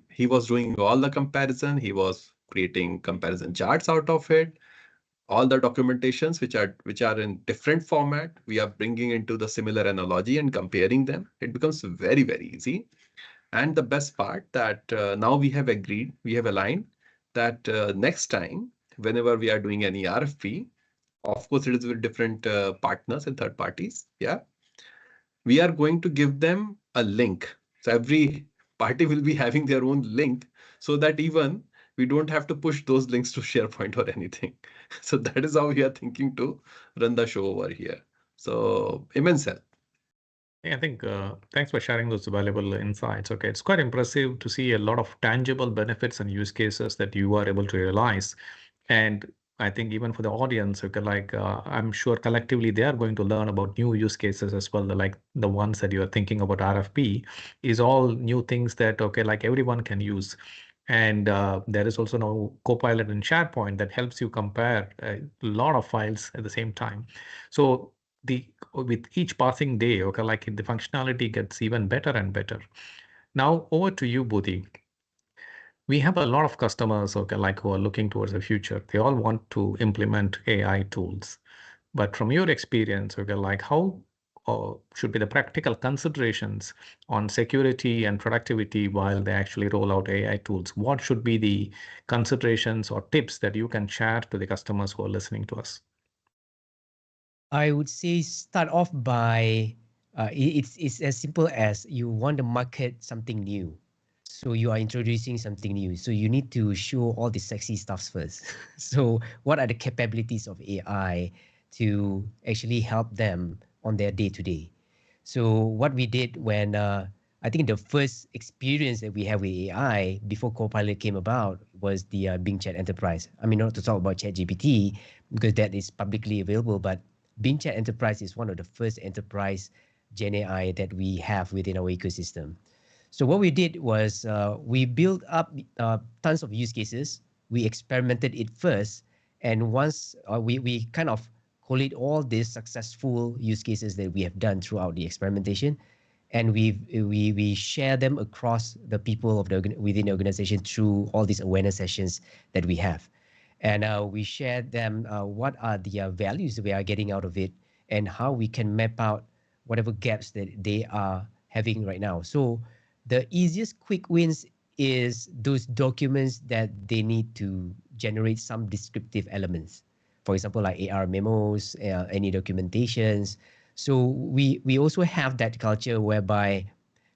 he was doing all the comparison. He was creating comparison charts out of it. All the documentations which are in different format, we are bringing into the similar analogy and comparing them. It becomes very easy. And the best part that now we have agreed, we have aligned that next time, whenever we are doing any RFP, of course it is with different partners and third parties. Yeah, we are going to give them a link. So every party will be having their own link so that even we don't have to push those links to SharePoint or anything. So that is how we are thinking to run the show over here. So immense help. Yeah, I think thanks for sharing those valuable insights. Okay, it's quite impressive to see a lot of tangible benefits and use cases that you are able to realize. And I think even for the audience, okay, like I'm sure collectively they are going to learn about new use cases as well, like the ones that you are thinking about RFP is all new things that, okay, like everyone can use. And there is also now Copilot in SharePoint that helps you compare a lot of files at the same time. So with each passing day, okay, like the functionality gets even better and better. Now over to you, Budhi. We have a lot of customers, okay, like who are looking towards the future. They all want to implement AI tools, but from your experience, okay, like how should be the practical considerations on security and productivity while they actually roll out AI tools? What should be the considerations or tips that you can share to the customers who are listening to us? I would say start off by it's as simple as you want to market something new. So you are introducing something new. So you need to show all the sexy stuffs first. So what are the capabilities of AI to actually help them on their day-to-day? So what we did when I think the first experience that we have with AI before Copilot came about was the Bing Chat Enterprise. I mean, not to talk about ChatGPT because that is publicly available, but Bing Chat Enterprise is one of the first enterprise Gen AI that we have within our ecosystem. So what we did was we built up tons of use cases. We experimented it first. And once we kind of collate all these successful use cases that we have done throughout the experimentation, and we share them across the people of within the organization through all these awareness sessions that we have. And we share them what are the values that we are getting out of it and how we can map out whatever gaps that they are having right now. So the easiest quick wins is those documents that they need to generate some descriptive elements. For example, like AR memos, any documentations. So we also have that culture whereby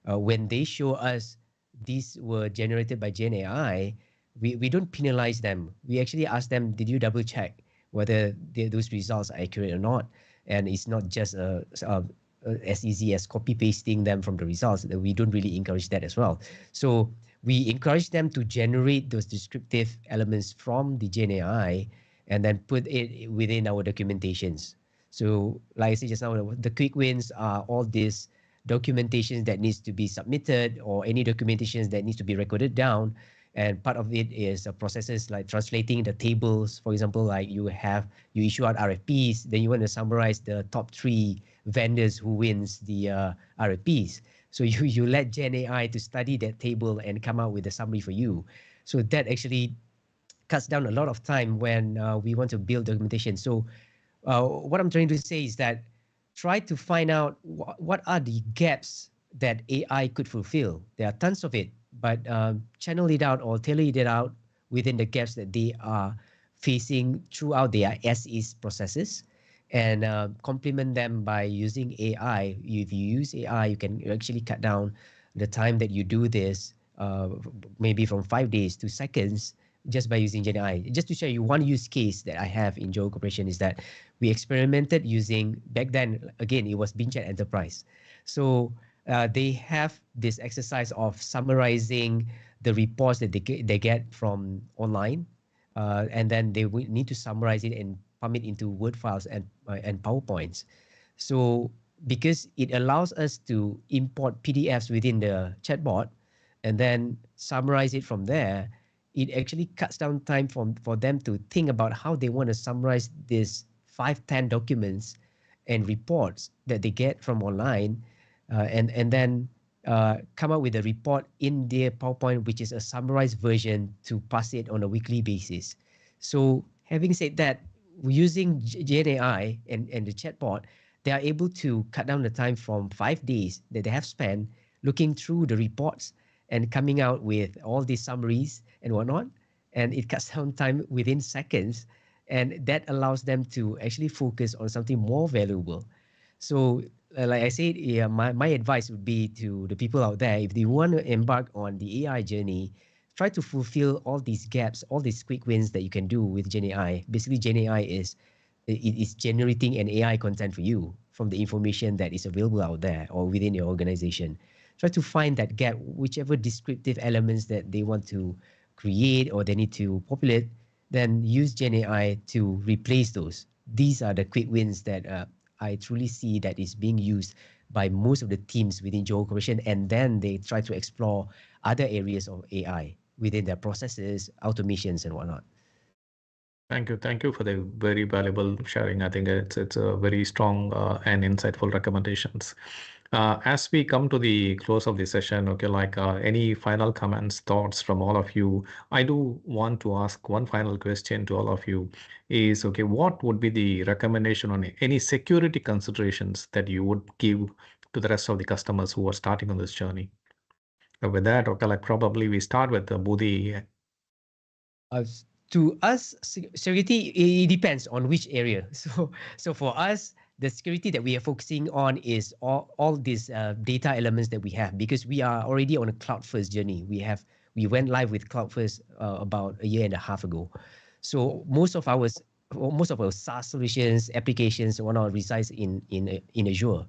when they show us these were generated by Gen AI, we don't penalize them. We actually ask them, did you double check whether those results are accurate or not? And it's not just as easy as copy pasting them from the results. That we don't really encourage that as well. So we encourage them to generate those descriptive elements from the Gen AI and then put it within our documentations. So like I said just now, the quick wins are all these documentation that needs to be submitted or any documentation that needs to be recorded down. And part of it is processes like translating the tables. For example, like you issue out RFPs, then you want to summarize the top 3 vendors who wins the RFPs. So you let Gen AI to study that table and come out with a summary for you. So that actually cuts down a lot of time when we want to build documentation. So what I'm trying to say is that try to find out what are the gaps that AI could fulfill. There are tons of it, but channel it out or tailor it out within the gaps that they are facing throughout their as-is processes, and complement them by using AI. If you use AI, you can actually cut down the time that you do this, maybe from 5 days to seconds, just by using Gen AI. Just to show you one use case that I have in Johor Corporation is that we experimented using, back then, again, it was Binchat Enterprise. So they have this exercise of summarizing the reports that they get from online, and then they need to summarize it and pump it into Word files and PowerPoints. So because it allows us to import PDFs within the chatbot and then summarize it from there, it actually cuts down time for them to think about how they want to summarize these 5-10 documents and reports that they get from online, and then come up with a report in their PowerPoint, which is a summarized version to pass it on a weekly basis. So having said that, using Gen AI and the chatbot, they are able to cut down the time from 5 days that they have spent looking through the reports and coming out with all these summaries and whatnot. And it cuts down time within seconds. And that allows them to actually focus on something more valuable. So like I said, yeah, my advice would be to the people out there, if they want to embark on the AI journey, try to fulfill all these gaps, all these quick wins that you can do with Gen AI. Basically, Gen AI is generating an AI content for you from the information that is available out there or within your organization. Try to find that gap, whichever descriptive elements that they want to create or they need to populate, then use Gen AI to replace those. These are the quick wins that I truly see that is being used by most of the teams within Johor Corporation, and then they try to explore other areas of AI within their processes, automations, and whatnot. Thank you for the very valuable sharing. I think it's a very strong and insightful recommendations. As we come to the close of the session, okay, like any final comments, thoughts from all of you, I do want to ask one final question to all of you is, okay, what would be the recommendation on any security considerations that you would give to the rest of the customers who are starting on this journey? With that, okay, like probably we start with Budi. To us, security, it depends on which area. So for us, the security that we are focusing on is all these data elements that we have, because we are already on a cloud-first journey. We went live with cloud-first about 1.5 years ago. So most of our SaaS solutions, applications, and whatnot resides in Azure.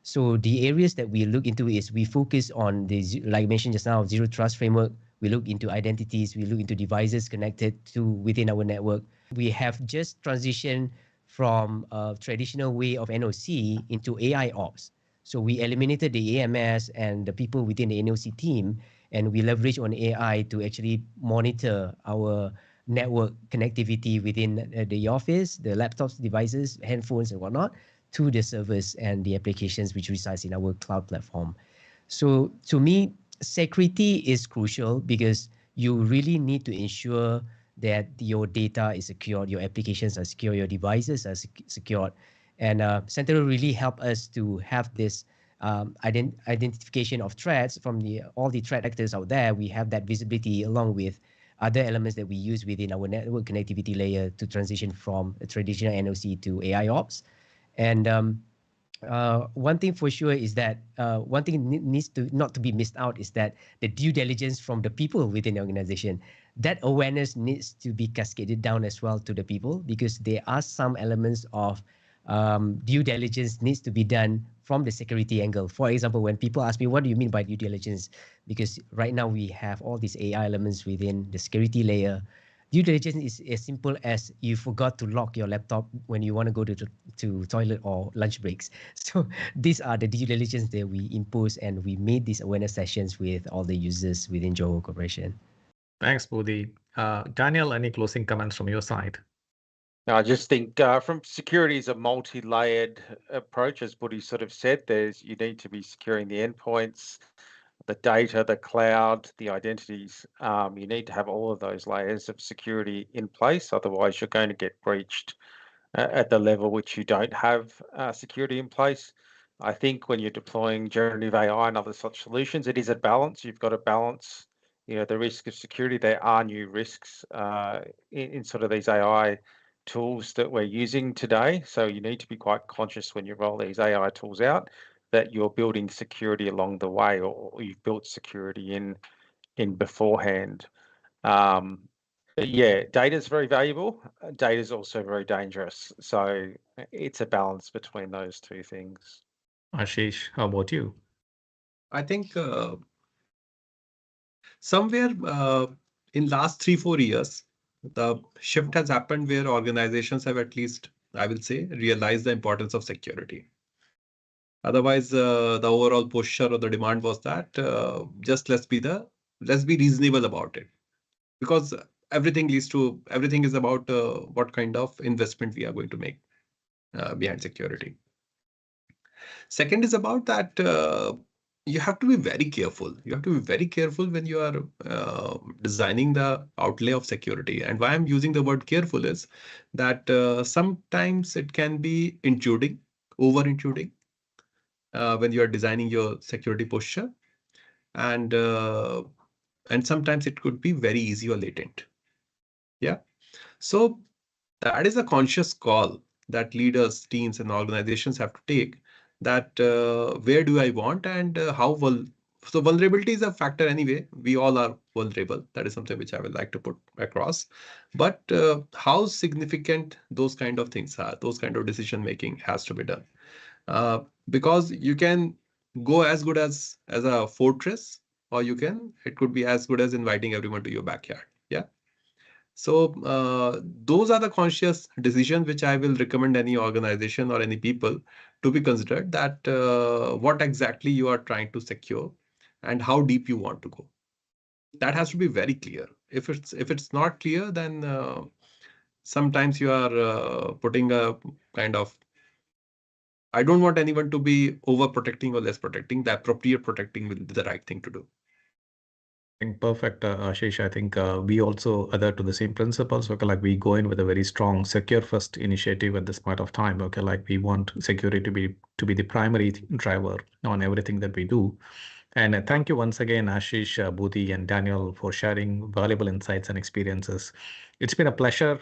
So the areas that we look into is we focus on the, like I mentioned just now, Zero Trust framework. We look into identities. We look into devices connected to within our network. We have just transitioned from a traditional way of NOC into AI ops. So we eliminated the AMS and the people within the NOC team, and we leverage on AI to actually monitor our network connectivity within the office, the laptops, devices, handphones, and whatnot, to the servers and the applications which resides in our cloud platform. So to me, security is crucial because you really need to ensure that your data is secured, your applications are secure, your devices are secured. And Sentaro really helped us to have this identification of threats from all the threat actors out there. We have that visibility along with other elements that we use within our network connectivity layer to transition from a traditional NOC to AI ops. And one thing for sure is that one thing needs to not to be missed out is that the due diligence from the people within the organization, that awareness needs to be cascaded down as well to the people, because there are some elements of due diligence needs to be done from the security angle. For example, when people ask me, what do you mean by due diligence? Because right now we have all these AI elements within the security layer, due diligence is as simple as you forgot to lock your laptop when you want to go to toilet or lunch breaks. So these are the due diligence that we impose, and we made these awareness sessions with all the users within Johor Corporation. Thanks, Budi. Daniel, any closing comments from your side? No, I just think from security is a multi-layered approach, as Budi sort of said. You need to be securing the endpoints, the data, the cloud, the identities. You need to have all of those layers of security in place. Otherwise, you're going to get breached at the level which you don't have security in place. I think when you're deploying generative AI and other such solutions, it is a balance. You've got to balance, the risk of security. There are new risks in sort of these AI tools that we're using today. So you need to be quite conscious when you roll these AI tools out that you're building security along the way, or you've built security in beforehand. But yeah, data is very valuable. Data is also very dangerous. So it's a balance between those two things. Ashish, how about you? I think somewhere in last 3-4 years, the shift has happened where organizations have, at least I will say, realized the importance of security. Otherwise, the overall posture or the demand was that just let's be reasonable about it, because everything is about what kind of investment we are going to make behind security. Second is about that you have to be very careful. You have to be very careful when you are designing the outlay of security. And why I'm using the word careful is that sometimes it can be intruding, over-intruding when you are designing your security posture. And sometimes it could be very easy or latent. Yeah. So that is a conscious call that leaders, teams, and organizations have to take, that where do I want and how will. So vulnerability is a factor anyway. We all are vulnerable. That is something which I would like to put across. But how significant those kind of things are, those kind of decision making has to be done. Because you can go as good as a fortress, or it could be as good as inviting everyone to your backyard. Yeah. So those are the conscious decisions which I will recommend any organization or any people to be considered, that what exactly you are trying to secure and how deep you want to go. That has to be very clear. If it's not clear, then sometimes you are putting a kind of, I don't want anyone to be overprotecting or less protecting. The appropriate protecting will be the right thing to do. I think perfect, Ashish. I think we also adhere to the same principles. Okay, like we go in with a very strong secure first initiative at this point of time. Okay, like we want security to be the primary driver on everything that we do. And thank you once again, Ashish, Budi, and Daniel, for sharing valuable insights and experiences. It's been a pleasure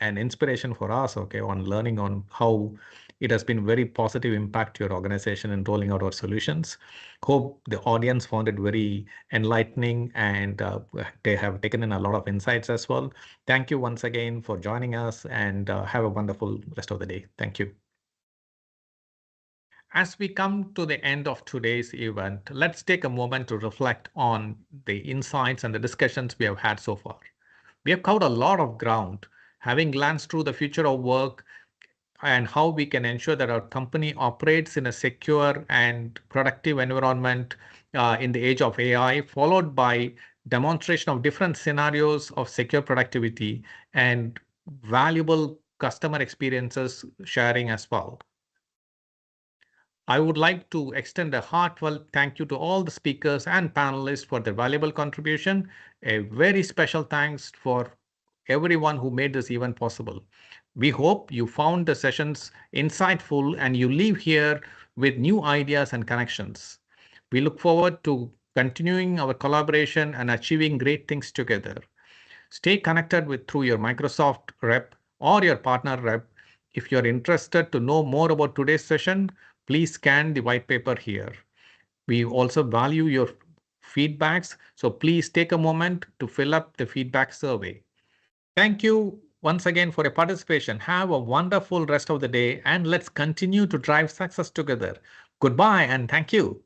and inspiration for us, okay, on learning on how it has been very positive impact to your organization in rolling out our solutions. Hope the audience found it very enlightening, and they have taken in a lot of insights as well. Thank you once again for joining us, and have a wonderful rest of the day. Thank you. As we come to the end of today's event, let's take a moment to reflect on the insights and the discussions we have had so far. We have covered a lot of ground, having glanced through the future of work and how we can ensure that our company operates in a secure and productive environment in the age of AI, followed by demonstration of different scenarios of secure productivity and valuable customer experiences sharing as well. I would like to extend a heartfelt thank you to all the speakers and panelists for their valuable contribution. A very special thanks for everyone who made this event possible. We hope you found the sessions insightful and you leave here with new ideas and connections. We look forward to continuing our collaboration and achieving great things together. Stay connected through your Microsoft rep or your partner rep. If you're interested to know more about today's session, please scan the white paper here. We also value your feedbacks, so please take a moment to fill up the feedback survey. Thank you once again for your participation. Have a wonderful rest of the day, and let's continue to drive success together. Goodbye and thank you.